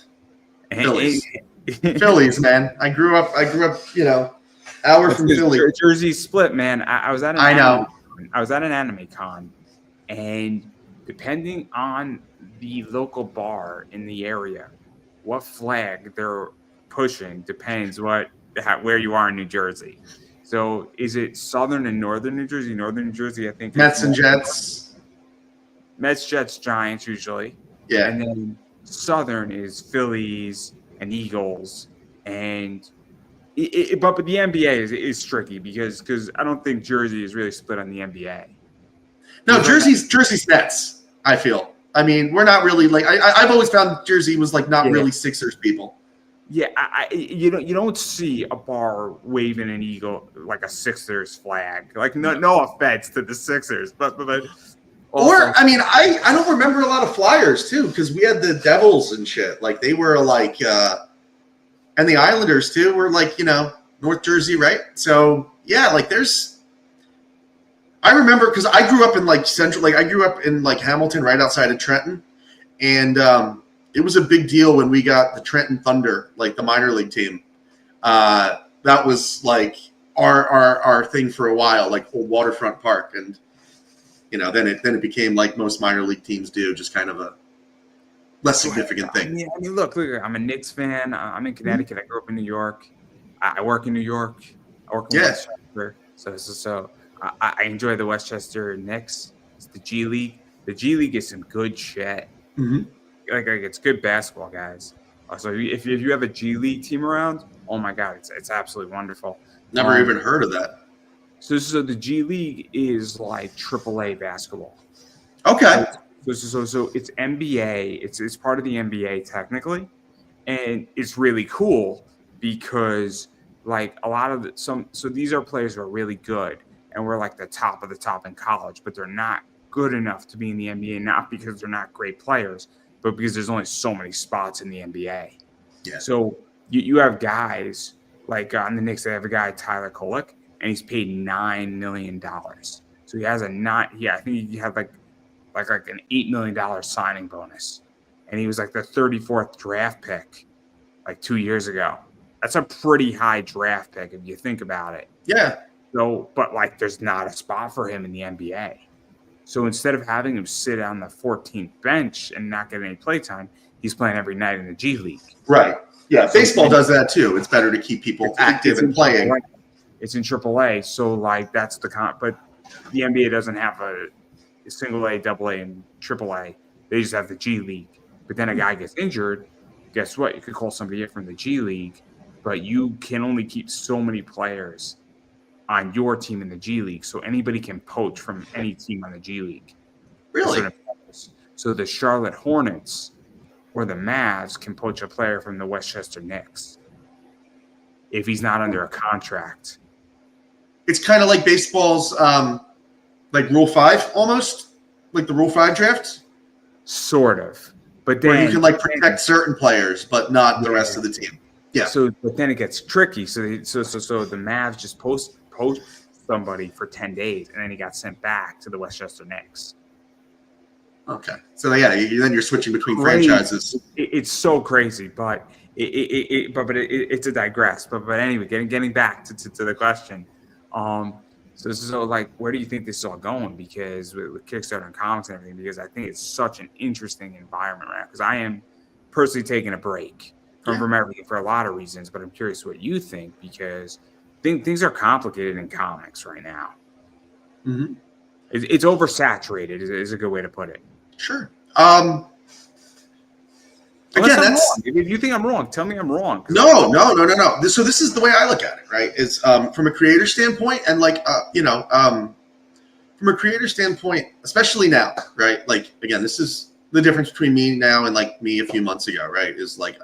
Phillies. Phillies, man. I grew up, hour from Philly. Jersey split, man. I was at an anime con, and depending on the local bar in the area, what flag they're pushing depends where you are in New Jersey. So is it Southern and Northern New Jersey? Northern New Jersey, I think. Mets and Jets. Mets, Jets, Giants usually. Yeah. And then Southern is Phillies and Eagles. And but the NBA is tricky because I don't think Jersey is really split on the NBA. No, Jersey's Nets, I feel. I mean, we're not really like I've always found Jersey was like not really Sixers people. Yeah, you don't see a bar waving an eagle like a Sixers flag. Like no offense to the Sixers, but also, or I mean, I don't remember a lot of Flyers too because we had the Devils and shit. Like they were like, and the Islanders too were like North Jersey, right? So yeah, like I remember because I grew up in like central, like I grew up in like Hamilton, right outside of Trenton, and it was a big deal when we got the Trenton Thunder, like the minor league team. That was like our thing for a while, like Old Waterfront Park, and then it became like most minor league teams do, just kind of a less significant thing. I mean, look, I'm a Knicks fan. I'm in Connecticut. I grew up in New York. I work in New York. I work in Westchester. So I enjoy the Westchester Knicks. It's the G League. The G League is some good shit. Mm-hmm. Like it's good basketball, guys. So if you have a G League team around, oh my God, it's absolutely wonderful. Never even heard of that. So the G League is like AAA basketball. Okay. So it's NBA. It's part of the NBA technically, and it's really cool because like a lot of so these are players who are really good, and we're like the top of the top in college, but they're not good enough to be in the NBA, not because they're not great players, but because there's only so many spots in the NBA. Yeah. So you have guys like on the Knicks, they have a guy Tyler Kolek, and he's paid $9 million. So he has I think he had like an $8 million signing bonus, and he was like the 34th draft pick like 2 years ago. That's a pretty high draft pick if you think about it. Yeah. So, but like, there's not a spot for him in the NBA. So instead of having him sit on the 14th bench and not get any play time, he's playing every night in the G League. Right. Yeah. So baseball does that too. It's better to keep people active and playing. AAA. It's in AAA. So like that's but the NBA doesn't have a single A, double A, and AAA. They just have the G League. But then a guy gets injured. Guess what? You could call somebody in from the G League, but you can only keep so many players on your team in the G League. So anybody can poach from any team on the G League. Really? So the Charlotte Hornets or the Mavs can poach a player from the Westchester Knicks if he's not under a contract. It's kind of like baseball's like Rule 5 almost, like the Rule 5 draft. Sort of. But then where you can like protect certain players, but not the rest of the team. Yeah. So, but then it gets tricky. So the Mavs just poached somebody for 10 days, and then he got sent back to the Westchester Knicks. Okay. So then you're switching between franchises. It's so crazy, but it's a digress. But anyway, getting back to the question. So like, where do you think this is all going? Because with Kickstarter and comics and everything, because I think it's such an interesting environment right now. Because I am personally taking a break from everything for a lot of reasons, but I'm curious what you think, because things are complicated in comics right now. Mm-hmm. It's oversaturated is a good way to put it. Sure. Again, if you think I'm wrong, tell me I'm wrong. No. So this is the way I look at it, right? Is from a creator standpoint, and like from a creator standpoint, especially now, right? Like again, this is the difference between me now and like me a few months ago, right? Is like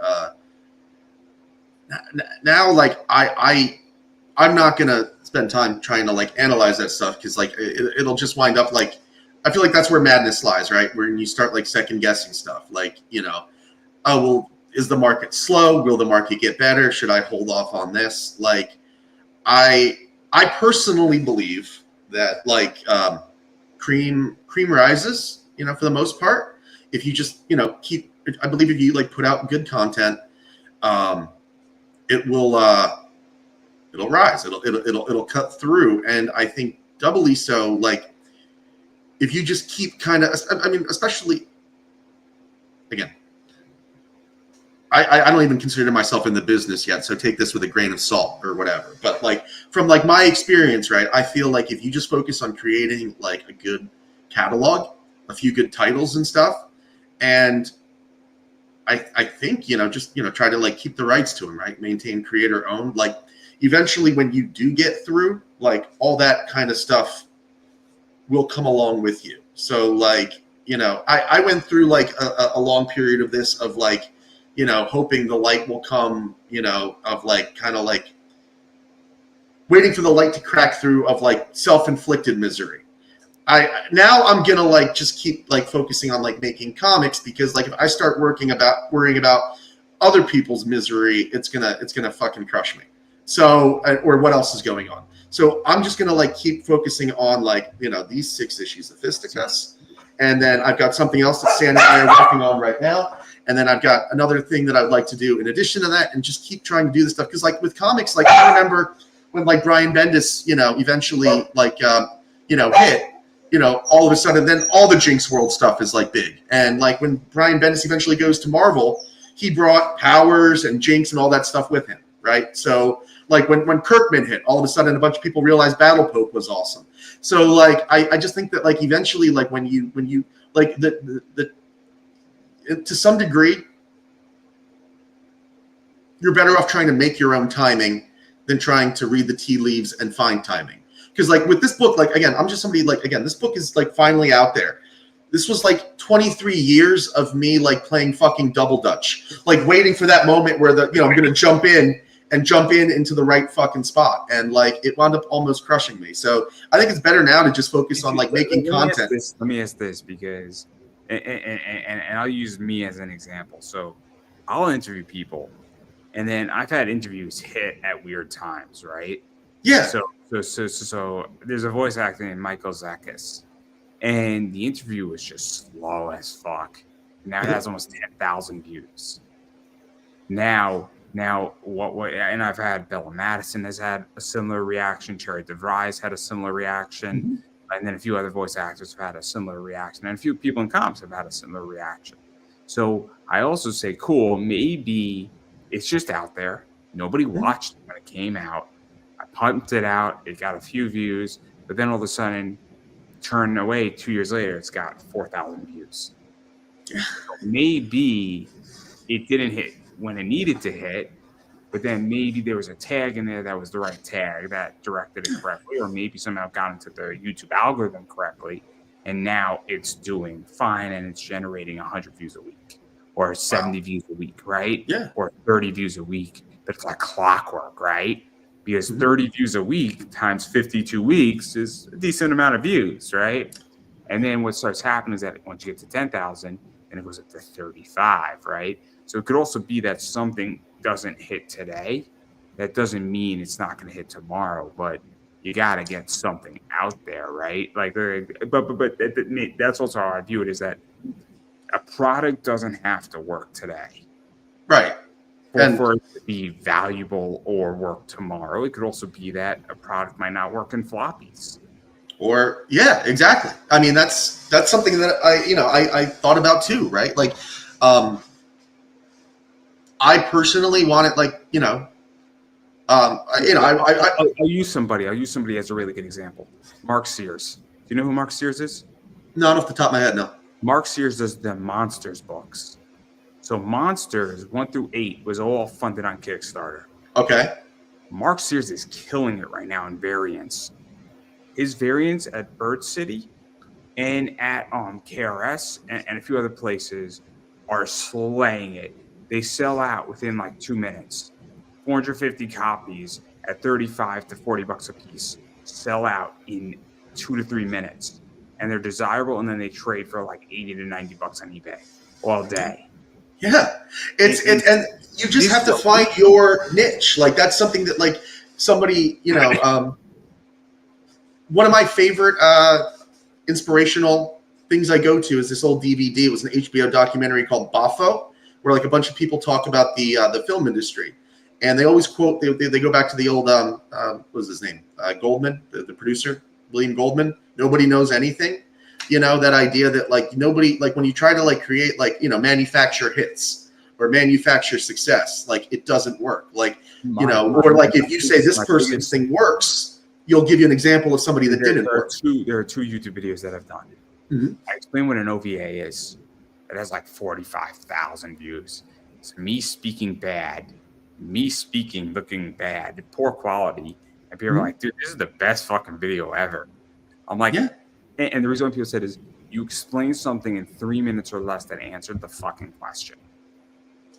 now like I'm not gonna spend time trying to like analyze that stuff, because like it'll just wind up like, I feel like that's where madness lies, right? When you start like second guessing stuff, like oh, well, is the market slow? Will the market get better? Should I hold off on this? Like, I personally believe that like cream rises, for the most part. If you just, I believe if you like put out good content, it will it'll rise. It'll cut through. And I think doubly so, like, if you just keep kind of, I mean, especially again, I don't even consider myself in the business yet, so take this with a grain of salt or whatever. But like from like my experience, right, I feel like if you just focus on creating like a good catalog, a few good titles and stuff, and I think just try to like keep the rights to them, right, maintain creator owned, like eventually when you do get through, like all that kind of stuff will come along with you. So like I went through like a long period of this of like, hoping the light will come, of like kind of like waiting for the light to crack through of like self-inflicted misery. Now I'm gonna like just keep like focusing on like making comics, because like if I start worrying about other people's misery, it's gonna fucking crush me. So or what else is going on? So I'm just gonna like keep focusing on like these 6 issues of Fisticuss, and then I've got something else that Stan and I are working on right now. And then I've got another thing that I'd like to do in addition to that, and just keep trying to do this stuff. Because like with comics, like I remember when like Brian Bendis, eventually like, hit, all of a sudden, then all the Jinx World stuff is like big. And like when Brian Bendis eventually goes to Marvel, he brought Powers and Jinx and all that stuff with him, right? So like when Kirkman hit, all of a sudden a bunch of people realized Battle Pope was awesome. So like I just think that like eventually like when you like the to some degree, you're better off trying to make your own timing than trying to read the tea leaves and find timing. Because like with this book, like again, I'm just somebody like, again, this book is like finally out there. This was like 23 years of me like playing fucking double dutch, like waiting for that moment where I'm going to jump in into the right fucking spot. And like, it wound up almost crushing me. So I think it's better now to just focus on like making content. Let me ask this, because and I'll use me as an example. So I'll interview people, and then I've had interviews hit at weird times, right? Yeah. So there's a voice actor named Michael Zakis, and the interview was just slow as fuck. Now it has almost 10,000 views. Now Now, and I've had Bella Madison has had a similar reaction. Cherry DeVries had a similar reaction. And then a few other voice actors have had a similar reaction. And a few people in comics have had a similar reaction. So I also say, cool, maybe it's just out there. Nobody watched it when it came out. I pumped it out. It got a few views. But then all of a sudden, turned away 2 years later, it's got 4,000 views. So maybe it didn't hit when it needed to hit, but then maybe there was a tag in there that was the right tag that directed it correctly, or maybe somehow got into the YouTube algorithm correctly, and now it's doing fine and it's generating 100 views a week or 70 views a week, right? Yeah. Or 30 views a week, but it's like clockwork, right? Because 30 views a week times 52 weeks is a decent amount of views, right? And then what starts happening is that once you get to 10,000, then it goes up to 35, right? So it could also be that something doesn't hit today. That doesn't mean it's not going to hit tomorrow, but you got to get something out there, right? Like, but that's also how I view it, is that a product doesn't have to work today, right? For it to be valuable or work tomorrow. It could also be that a product might not work in floppies. Or yeah, exactly. I mean, that's something that I thought about too, right? Like, I personally want it, I'll use somebody as a really good example. Mark Sears. Do you know who Mark Sears is? Not off the top of my head, no. Mark Sears does the Monsters books. So Monsters 1 through 8 was all funded on Kickstarter. Okay. Mark Sears is killing it right now in variants. His variants at Bird City and at KRS and a few other places are slaying it. They sell out within like 2 minutes. 450 copies at $35 to $40 a piece sell out in 2 to 3 minutes, and they're desirable. And then they trade for like $80 to $90 on eBay all day. Yeah, and you just have to find your niche. Like, that's something that, like, somebody, one of my favorite inspirational things I go to is this old DVD. It was an HBO documentary called Bafo, where like a bunch of people talk about the film industry, and they always quote. They go back to the old what was his name, Goldman, the producer, William Goldman. Nobody knows anything. That idea that like nobody, like when you try to like create like manufacture hits or manufacture success, like it doesn't work. Like or like if you say this person's thing works, you'll give you an example of somebody that didn't work. There are two YouTube videos that I've done. I explain what an OVA is. It has like 45,000 views. It's me speaking bad, me speaking looking bad, poor quality, and people are like, "Dude, this is the best fucking video ever." I'm like, yeah. And the reason why people said is you explain something in 3 minutes or less that answered the fucking question.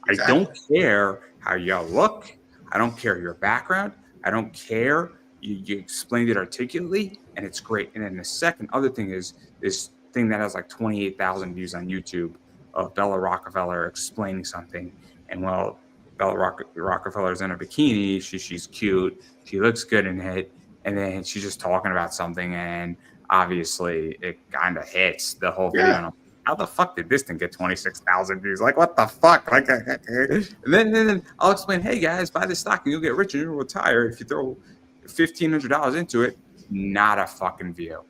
Exactly. I don't care how you look. I don't care your background. I don't care. You explained it articulately, and it's great. And then the second other thing is this thing that has like 28,000 views on YouTube of Bella Rockefeller explaining something. And well, Bella Rockefeller's in a bikini. She's cute. She looks good in it. And then she's just talking about something, and obviously it kind of hits the whole video. Yeah. How the fuck did this thing get 26,000 views? Like, what the fuck? Like, and then I'll explain, hey guys, buy this stock and you'll get rich and you'll retire if you throw $1,500 into it. Not a fucking view.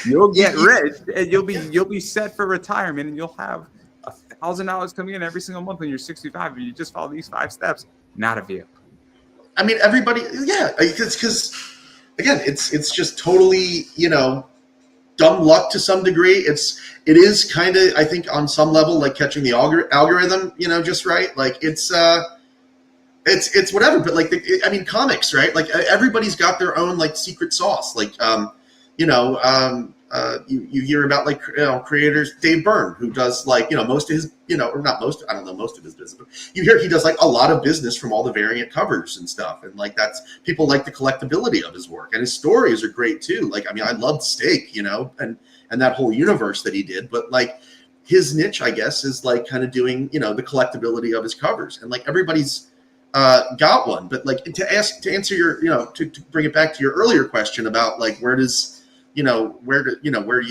You'll get rich and you'll be set for retirement, and you'll have $1,000 coming in every single month when you're 65 and you just follow these 5 steps. Not a view. I mean, everybody, yeah, because again, it's just totally, dumb luck to some degree. It is kind of, I think, on some level, like catching the algorithm, just right. Like it's whatever. But like, comics, right? Like everybody's got their own like secret sauce. Like, you hear about like creators, Dave Byrne, who does like most of his or not most, I don't know most of his business, but you hear he does like a lot of business from all the variant covers and stuff, and like that's, people like the collectability of his work, and his stories are great too. Like I loved Steak, and that whole universe that he did, but like his niche, I guess, is like kind of doing the collectability of his covers, and like everybody's got one. But like to answer your to bring it back to your earlier question about like where do you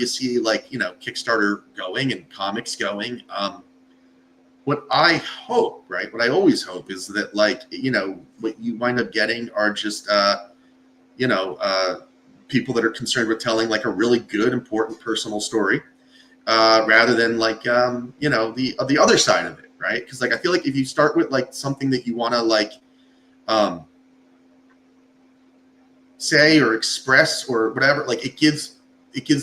see like Kickstarter going and comics going? what I hope, right? What I always hope is that, like, you know, what you wind up getting are just, people that are concerned with telling like a really good, important personal story, rather than like, the other side of it, right? Because like I feel like if you start with like something that you want to like say or express or whatever, like it gives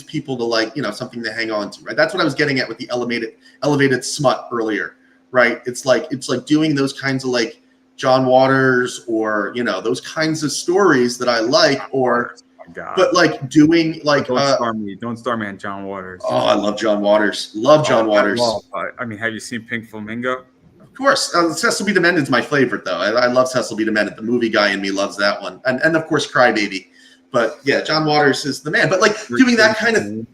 people to like, something to hang on to, right? That's what I was getting at with the elevated smut earlier, right? It's like doing those kinds of like John Waters or, those kinds of stories that I like, or, but like doing like, don't start me on John Waters. Oh, I love John Waters. John Waters. I mean, have you seen Pink Flamingo? Of course. Cecil B. DeMenden's my favorite, though. I love Cecil B. DeMenden. The movie guy in me loves that one. And of course, Crybaby. But yeah, John Waters is the man. But like doing that kind of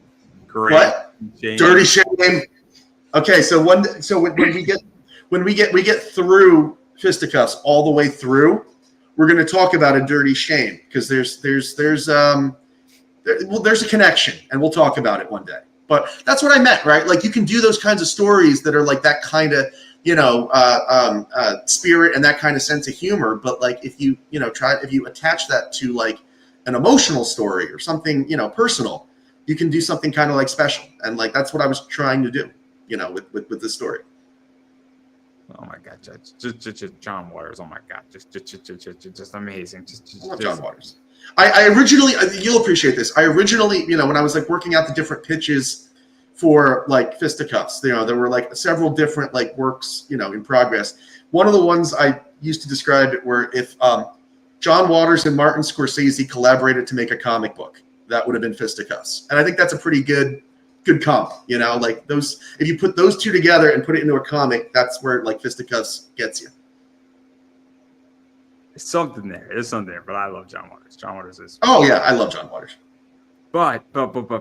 what? Dirty Shame. Okay, so when we get through Fisticuffs all the way through, we're going to talk about a Dirty Shame because there's a connection, and we'll talk about it one day. But that's what I meant, right? Like you can do those kinds of stories that are like that kind of, spirit and that kind of sense of humor. But like if you attach that to like an emotional story or something, personal, you can do something kind of like special. And like that's what I was trying to do, with this story. Oh my God, just John Waters. Oh my God, just amazing. I love John Waters. I originally, you'll appreciate this. I originally, when I was like working out the different pitches for like Fisticuffs, there were like several different like works, in progress. One of the ones I used to describe it were if John Waters and Martin Scorsese collaborated to make a comic book, that would have been Fisticuffs. And I think that's a pretty good comp, like those, if you put those two together and put it into a comic, that's where like Fisticuffs gets you. There's something there, but I love John Waters. John Waters is. Oh yeah, I love John Waters. But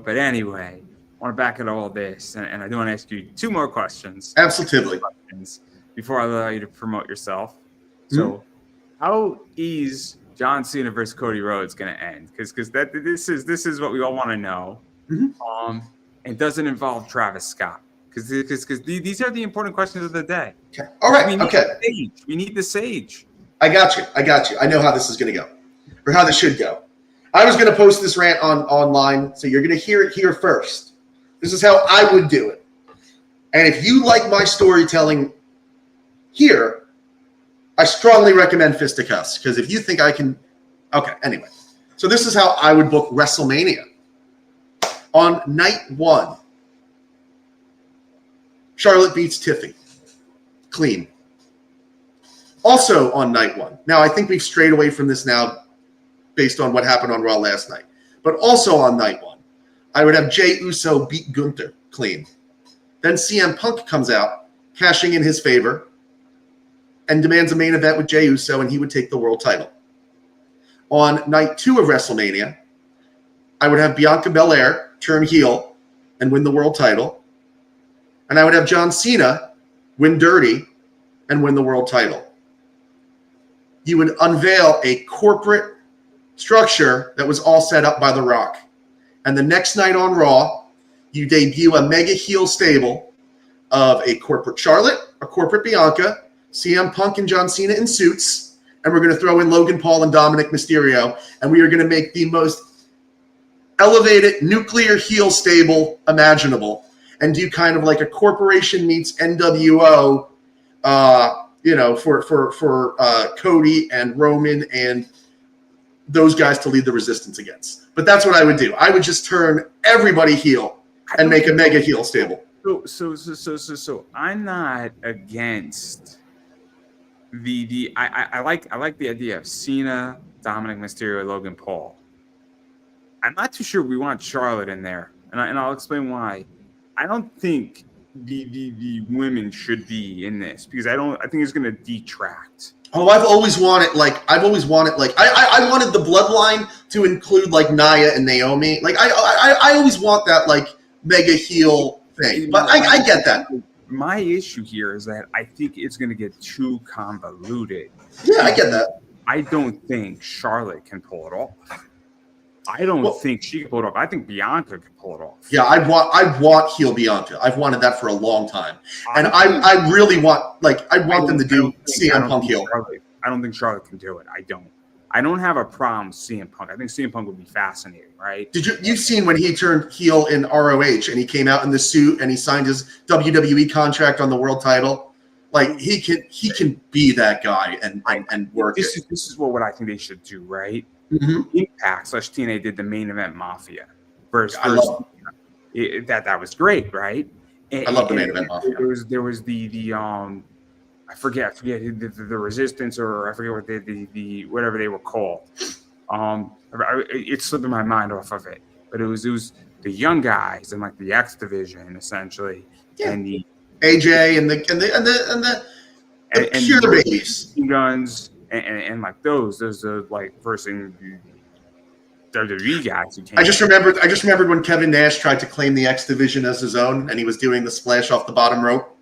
anyway, I want to back into all this, and I do want to ask you two more questions. Absolutely. Before I allow you to promote yourself. So, how is John Cena versus Cody Rhodes going to end? Because this is what we all want to know. Mm-hmm. And doesn't involve Travis Scott. Because these are the important questions of the day. Okay. All right. We need the sage. I got you. I know how this is going to go, or how this should go. I was going to post this rant online, so you're going to hear it here first. This is how I would do it. And if you like my storytelling here, I strongly recommend Fisticuffs, because if you think I can... Okay, anyway. So this is how I would book WrestleMania. On night 1, Charlotte beats Tiffy. Clean. Also on night 1. Now, I think we've strayed away from this now based on what happened on Raw last night. But also on night 1, I would have Jey Uso beat Gunther. Clean. Then CM Punk comes out, cashing in his favor, and demands a main event with Jey Uso, and he would take the world title. On night 2 of WrestleMania, I would have Bianca Belair turn heel and win the world title. And I would have John Cena win dirty and win the world title. You would unveil a corporate structure that was all set up by The Rock. And the next night on Raw, you debut a mega heel stable of a corporate Charlotte, a corporate Bianca, CM Punk and John Cena in suits, and we're going to throw in Logan Paul and Dominic Mysterio, and we are going to make the most elevated nuclear heel stable imaginable, and do kind of like a corporation meets NWO, for Cody and Roman and those guys to lead the resistance against. But that's what I would do. I would just turn everybody heel and make a mega heel stable. So I'm not against I like the idea of Cena, Dominic Mysterio, Logan Paul. I'm not too sure we want Charlotte in there, and I'll explain why. I don't think the women should be in this because I think it's going to detract. Oh, I always wanted I wanted the bloodline to include like Nia and Naomi. Like I always want that like mega heel thing. But I get that. My issue here is that I think it's going to get too convoluted. Yeah, I get that. I don't think Charlotte can pull it off. I don't think she can pull it off. I think Bianca can pull it off. Yeah, I want heel Bianca. I've wanted that for a long time, and I really want them to do CM Punk heel. I don't think Charlotte can do it. I don't have a problem with CM Punk. I think CM Punk would be fascinating, right? You've seen when he turned heel in ROH and he came out in the suit and he signed his WWE contract on the world title? Like he can be that guy and work. This is what I think they should do, right? Mm-hmm. Impact / TNA did the main event Mafia versus that was great, right? I love the main event Mafia. There was the I forget the Resistance, or I forget what the whatever they were called. It's slipping my mind off of it, but it was the young guys in like the X division essentially, and the AJ and the pure babies, guns, and like those are like versus WWE guys who came. I just remembered when Kevin Nash tried to claim the X division as his own, and he was doing the splash off the bottom rope.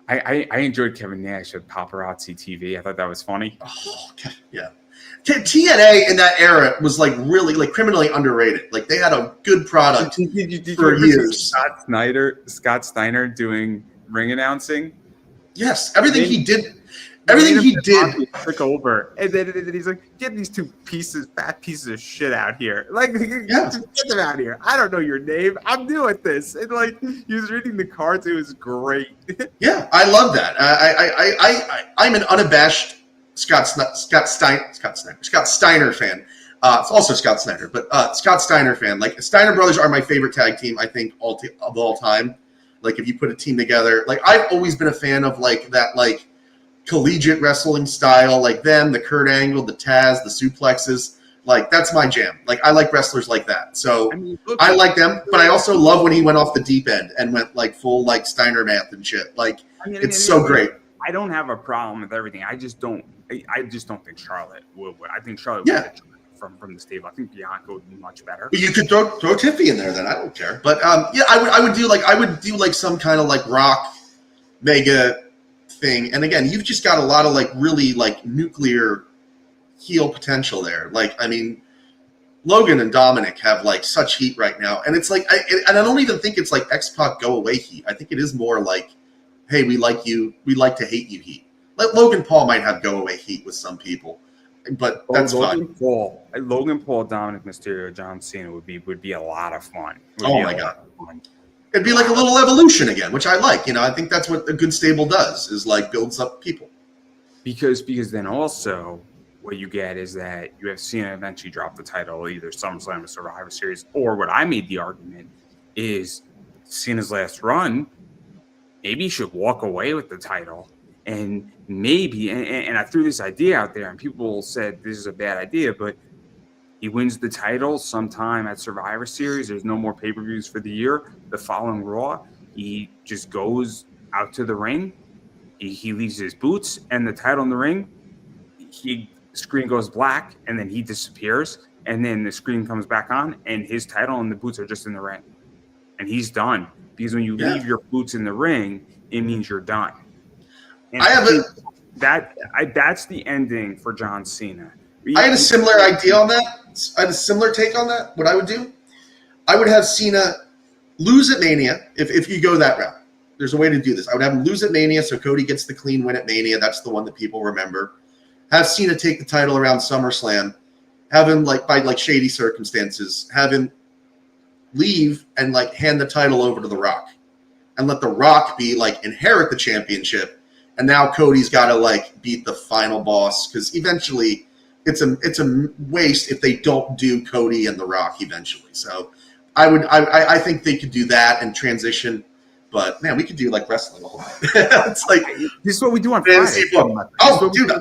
I enjoyed Kevin Nash with Paparazzi TV. I thought that was funny. Oh, yeah. TNA in that era was like really like criminally underrated. Like they had a good product for years. Scott Steiner doing ring announcing. Yes, everything he did. Took over, and then he's like, "Get these fat pieces of shit out here! Like, get them out here! I don't know your name. I'm new at this." And like, he was reading the cards. It was great. Yeah, I love that. I'm an unabashed Scott Steiner fan. It's also Scott Snyder, but Scott Steiner fan. Like Steiner brothers are my favorite tag team. I think of all time. Like if you put a team together, like I've always been a fan of like that like collegiate wrestling style, like them, the Kurt Angle, the Taz, the suplexes. Like that's my jam. Like I like wrestlers like that. So I like them, but I also love when he went off the deep end and went like full like Steiner math and shit. Like it's so great. I don't have a problem with everything. I just don't think Charlotte would. I think Charlotte would from the stable. I think Bianca would be much better. You could throw Tiffy in there, then I don't care. But I would do like some kind of like Rock mega thing. And again, you've just got a lot of like really like nuclear heel potential there. Like I mean, Logan and Dominic have like such heat right now, and it's like I don't even think it's like X-Pac go away heat. I think it is more like, hey, we like you, we like to hate you heat. Like Logan Paul might have go away heat with some people, but that's fine. Logan Paul, Dominic Mysterio, John Cena would be a lot of fun. Oh my god. It'd be like a little evolution again, which I like. You know, I think that's what a good stable does, is like builds up people. Because then also what you get is that you have Cena eventually drop the title, either SummerSlam or Survivor Series, or what I made the argument is Cena's last run, maybe he should walk away with the title, and maybe, and I threw this idea out there, and people said this is a bad idea, but he wins the title sometime at Survivor Series. There's no more pay-per-views for the year. The following Raw, he just goes out to the ring. He leaves his boots and the title in the ring. Screen goes black, and then he disappears. And then the screen comes back on, and his title and the boots are just in the ring. And he's done. Because when you leave your boots in the ring, it means you're done. And that's the ending for John Cena. I had a similar idea on that. I had a similar take on that. What I would do, I would have Cena lose at Mania. If you go that route, there's a way to do this. I would have him lose at Mania, so Cody gets the clean win at Mania. That's the one that people remember. Have Cena take the title around SummerSlam. Have him like by like shady circumstances. Have him leave and like hand the title over to The Rock, and let The Rock be like inherit the championship. And now Cody's got to like beat the final boss, because eventually it's a waste if they don't do Cody and The Rock eventually. So I think they could do that and transition. But man, we could do like wrestling the whole night. It's like this is what we do on Fridays. Oh, dude,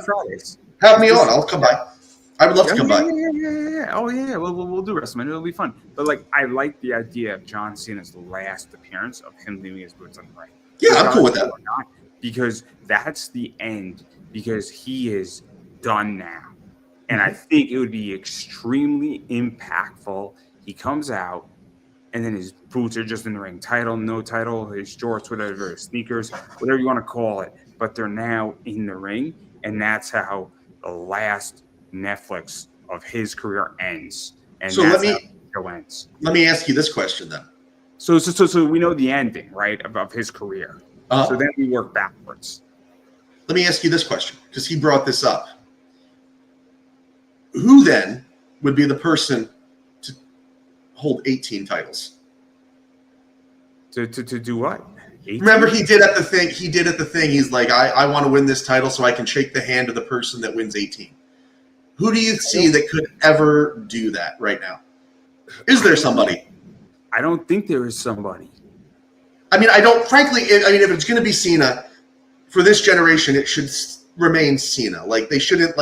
have me on. I'll come by. I would love to come by. Yeah. Oh yeah, we'll do wrestling. It'll be fun. But like, I like the idea of John Cena's last appearance of him leaving his boots on the ring. Yeah, I'm cool with that. Because that's the end. Because he is done now, and I think it would be extremely impactful. He comes out, and then his boots are just in the ring. Title, no title, his shorts, whatever, his sneakers, whatever you want to call it. But they're now in the ring, and that's how the last Netflix of his career ends, and So that's how the show ends. let me ask you this question then. So we know the ending, right, of his career. So then we work backwards. Let me ask you this question, because he brought this up. Who then would be the person to hold 18 titles? To do what? 18? Remember, he did at the thing. He's like, I want to win this title so I can shake the hand of the person that wins 18. Who do you see that could ever do that right now? Is there somebody? I don't think there is somebody. I mean, frankly, if it's going to be Cena for this generation, it should remain Cena. Like, they shouldn't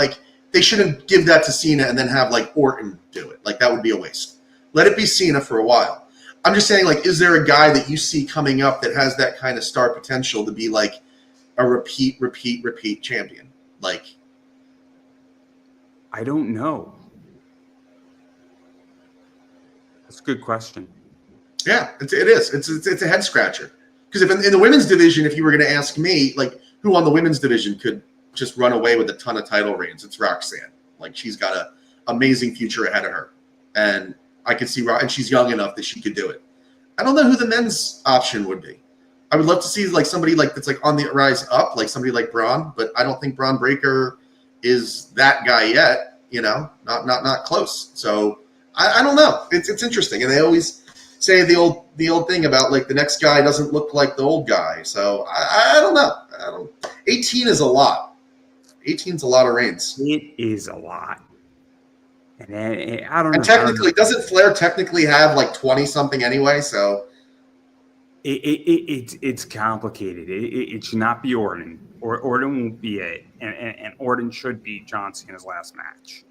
give that to Cena and then have like Orton do it. Like, that would be a waste. Let it be Cena for a while. I'm just saying, like, is there a guy that you see coming up that has that kind of star potential to be like a repeat champion? Like, I don't know. That's a good question. Yeah, it is. It's a head scratcher. Because if in the women's division, if you were going to ask me, like, who on the women's division could just run away with a ton of title reigns, it's Roxanne. Like, she's got an amazing future ahead of her, and I could see, and she's young enough that she could do it. I don't know who the men's option would be. I would love to see like somebody like that's like on the rise up, like somebody like Braun, but I don't think Braun Breaker is that guy yet. You know, not close. So I don't know. It's interesting, and they always say the old thing about like the next guy doesn't look like the old guy. So I don't know. 18 is a lot. 18 is a lot of reigns. It is a lot. And I don't know. And technically, doesn't Flair technically have like 20 something anyway? So it's complicated. It should not be Orton. Orton won't be it, and Orton should beat John Cena's last match.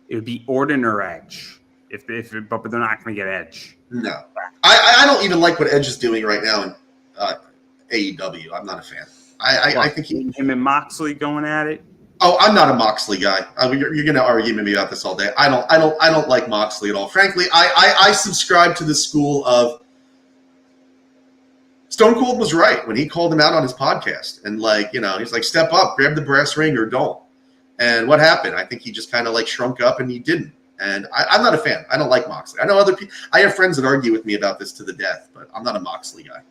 It would be Orton or Edge, but they're not going to get Edge. No, I don't even like what Edge is doing right now in AEW. I'm not a fan. I think him and Moxley going at it. Oh, I'm not a Moxley guy. You're going to argue with me about this all day. I don't like Moxley at all. Frankly, I subscribe to the school of Stone Cold was right when he called him out on his podcast, and like, you know, he's like, step up, grab the brass ring or don't. And what happened? I think he just kind of like shrunk up and he didn't. And I'm not a fan. I don't like Moxley. I know other people. I have friends that argue with me about this to the death, but I'm not a Moxley guy.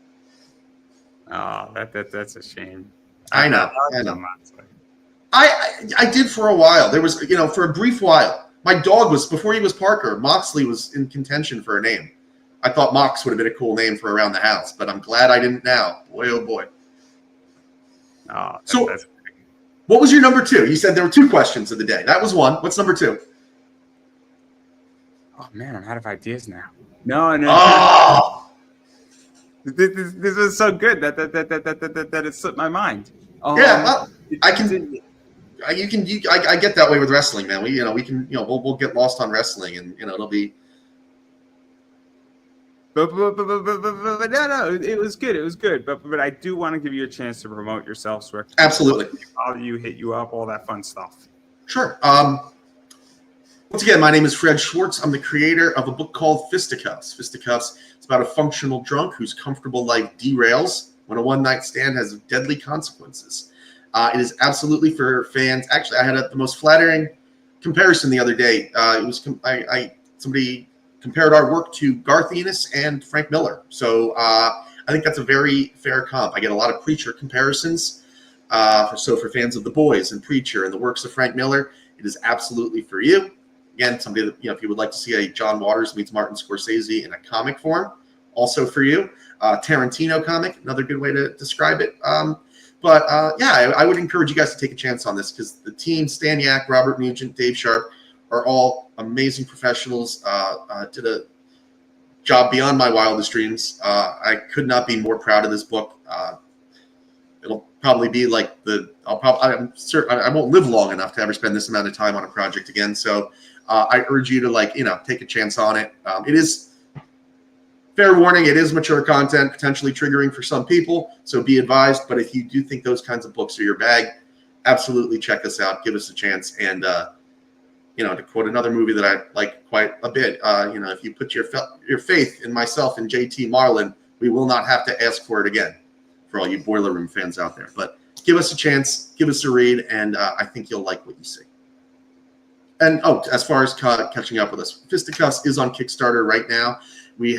Oh, that's a shame. I know. I did for a while. There was, you know, for a brief while, my dog was, before he was Parker, Moxley was in contention for a name. I thought Mox would have been a cool name for around the house, but I'm glad I didn't now. Boy, oh boy. Oh, that's what was your number two? You said there were two questions of the day. That was one. What's number two? Oh, man, I'm out of ideas now. No. Oh! This was so good that it slipped my mind. Yeah, well, I get that way with wrestling, man. We'll get lost on wrestling, and you know it'll be. But no, it was good. It was good. But I do want to give you a chance to promote yourself, Swick. Absolutely. Follow you, hit you up, all that fun stuff. Sure. Once again, my name is Fred Schwartz. I'm the creator of a book called Fisticuffs. Fisticuffs is about a functional drunk whose comfortable life derails when a one-night stand has deadly consequences. It is absolutely for fans. Actually, I had the most flattering comparison the other day. Somebody compared our work to Garth Ennis and Frank Miller. So I think that's a very fair comp. I get a lot of Preacher comparisons. So for fans of The Boys and Preacher and the works of Frank Miller, it is absolutely for you. Again, somebody that, you know, if you would like to see a John Waters meets Martin Scorsese in a comic form, also for you. Tarantino comic, another good way to describe it. I would encourage you guys to take a chance on this because the team, Stan Yak, Robert Nugent, Dave Sharp, are all amazing professionals. Did a job beyond my wildest dreams. I could not be more proud of this book. It'll probably be like I'm certain I won't live long enough to ever spend this amount of time on a project again. So I urge you to take a chance on it. It is. Fair warning, it is mature content, potentially triggering for some people, so be advised. But if you do think those kinds of books are your bag, absolutely check us out. Give us a chance. And, to quote another movie that I like quite a bit, if you put your faith in myself and JT Marlin, we will not have to ask for it again for all you Boiler Room fans out there. But give us a chance, give us a read, and I think you'll like what you see. And as far as catching up with us, Fisticuffs is on Kickstarter right now. We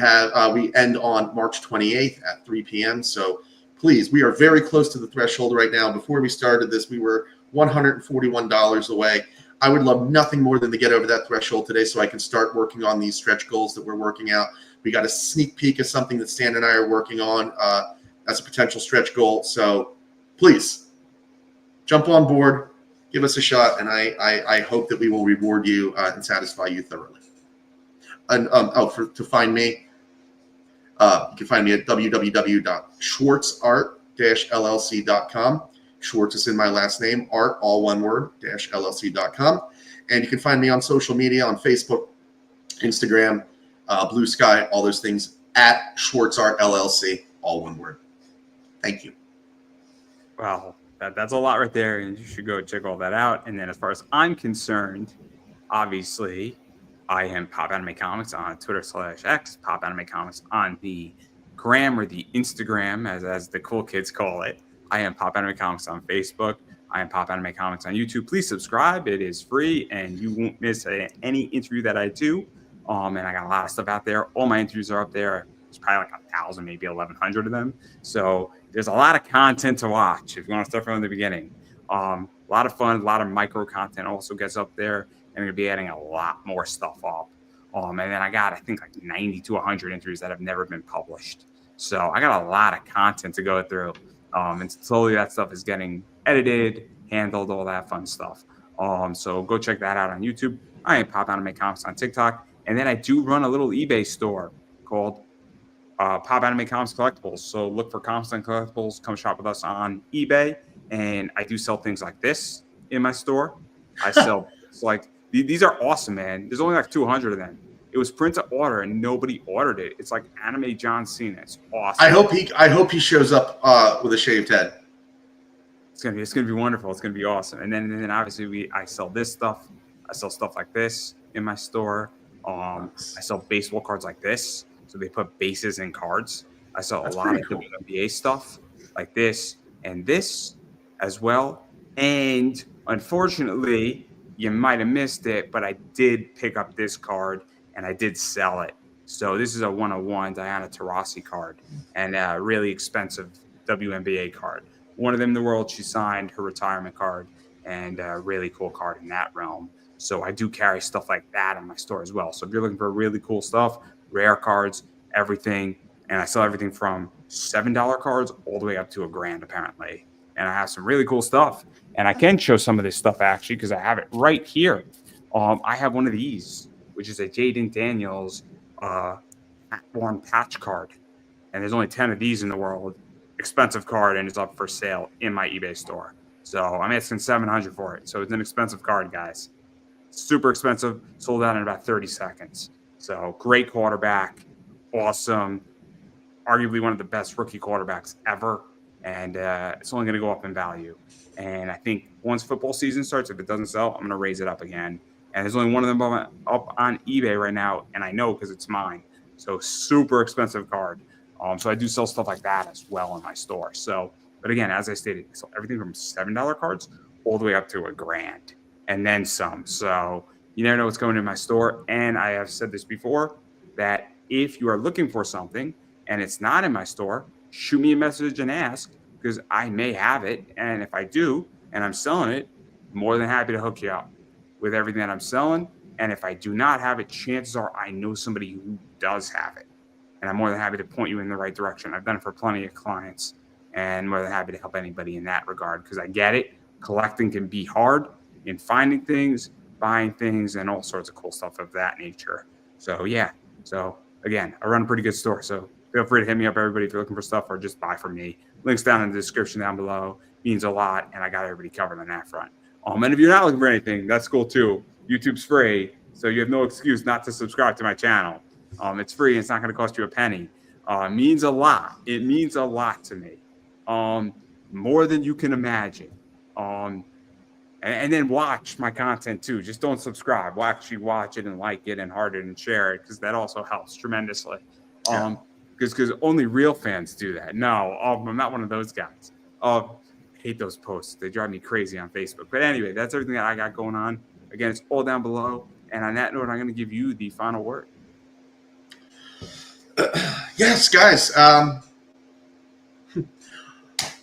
end on March 28th at 3 p.m. So please, we are very close to the threshold right now. Before we started this, we were $141 away. I would love nothing more than to get over that threshold today so I can start working on these stretch goals that we're working out. We got a sneak peek of something that Stan and I are working on as a potential stretch goal. So please jump on board, give us a shot, and I hope that we will reward you and satisfy you thoroughly. And to find me, you can find me at www.schwartzart-llc.com. Schwartz is in my last name, art, all one word, -llc.com. And you can find me on social media, on Facebook, Instagram, Blue Sky, all those things, at Schwartzart LLC, all one word. Thank you. Wow, that's a lot right there, and you should go check all that out. And then as far as I'm concerned, obviously, I am Pop Anime Comics on Twitter/X, Pop Anime Comics on the gram or the Instagram, as the cool kids call it. I am Pop Anime Comics on Facebook. I am Pop Anime Comics on YouTube. Please subscribe. It is free, and you won't miss any interview that I do. And I got a lot of stuff out there. All my interviews are up there. There's probably like 1,000, maybe 1,100 of them. So there's a lot of content to watch if you want to start from the beginning. A lot of fun, a lot of micro content also gets up there. And I'm going to be adding a lot more stuff up. And then I got, I think, like 90 to 100 interviews that have never been published. So I got a lot of content to go through. And slowly that stuff is getting edited, handled, all that fun stuff. So go check that out on YouTube. I am Pop Anime Comics on TikTok. And then I do run a little eBay store called Pop Anime Comics Collectibles. So look for Comics and Collectibles. Come shop with us on eBay. And I do sell things like this in my store. I sell like these are awesome, man. There's only like 200 of them. It was print to order and nobody ordered it. It's like anime John Cena. It's awesome. I hope he shows up with a shaved head. It's gonna be wonderful. It's gonna be awesome. And then obviously I sell this stuff. I sell stuff like this in my store. I sell baseball cards like this. So they put bases in cards. I sell a lot of WNBA stuff like this and this as well. And unfortunately, you might have missed it, but I did pick up this card and I did sell it. So this is a 101 Diana Taurasi card and a really expensive WNBA card. One of them in the world, she signed her retirement card and a really cool card in that realm. So I do carry stuff like that in my store as well. So if you're looking for really cool stuff, rare cards, everything, and I sell everything from $7 cards all the way up to $1,000 apparently. And I have some really cool stuff. And I can show some of this stuff actually because I have it right here. I have one of these, which is a Jaden Daniels Born patch card. And there's only 10 of these in the world. Expensive card, and it's up for sale in my eBay store. So I'm asking $700 for it. So it's an expensive card, guys. Super expensive. Sold out in about 30 seconds. So great quarterback. Awesome. Arguably one of the best rookie quarterbacks ever. And it's only going to go up in value. And I think once football season starts, if it doesn't sell, I'm going to raise it up again. And there's only one of them up on eBay right now. And I know because it's mine. So super expensive card. So I do sell stuff like that as well in my store. So, but again, as I stated, I sell everything from $7 cards all the way up to $1,000 and then some. So you never know what's going in my store. And I have said this before, that if you are looking for something and it's not in my store, shoot me a message and ask, because I may have it. And if I do, and I'm selling it, I'm more than happy to hook you up with everything that I'm selling. And if I do not have it, chances are I know somebody who does have it. And I'm more than happy to point you in the right direction. I've done it for plenty of clients and more than happy to help anybody in that regard because I get it. Collecting can be hard in finding things, buying things, and all sorts of cool stuff of that nature. So, yeah. So, again, I run a pretty good store. So, feel free to hit me up, everybody, if you're looking for stuff or just buy from me. Links down in the description down below. Means a lot, and I got everybody covered on that front. And if you're not looking for anything, that's cool too. YouTube's free, so you have no excuse not to subscribe to my channel. It's free. It's not going to cost you a penny. It means a lot. It means a lot to me, more than you can imagine. And then watch my content too. Just don't subscribe. Actually watch it and like it and heart it and share it because that also helps tremendously. Because only real fans do that. No, I'm not one of those guys. I hate those posts. They drive me crazy on Facebook. But anyway, that's everything that I got going on. Again, it's all down below. And on that note, I'm going to give you the final word. Yes, guys. Just going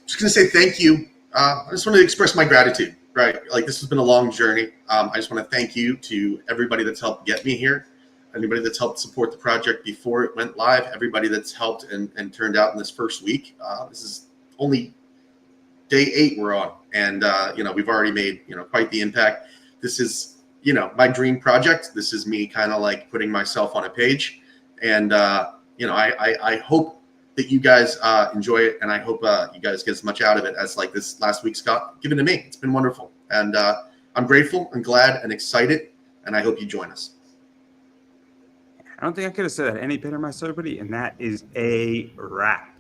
to say thank you. I just want to express my gratitude, right? Like, this has been a long journey. I just want to thank you to everybody that's helped get me here, anybody that's helped support the project before it went live, everybody that's helped and turned out in this first week. This is only day 8 we're on, and we've already made quite the impact. This is my dream project. This is me kind of like putting myself on a page, and I hope that you guys enjoy it, and I hope you guys get as much out of it as like this last week's got given to me. It's been wonderful, and I'm grateful and glad and excited, and I hope you join us. I don't think I could have said that any better myself, buddy, and that is a wrap.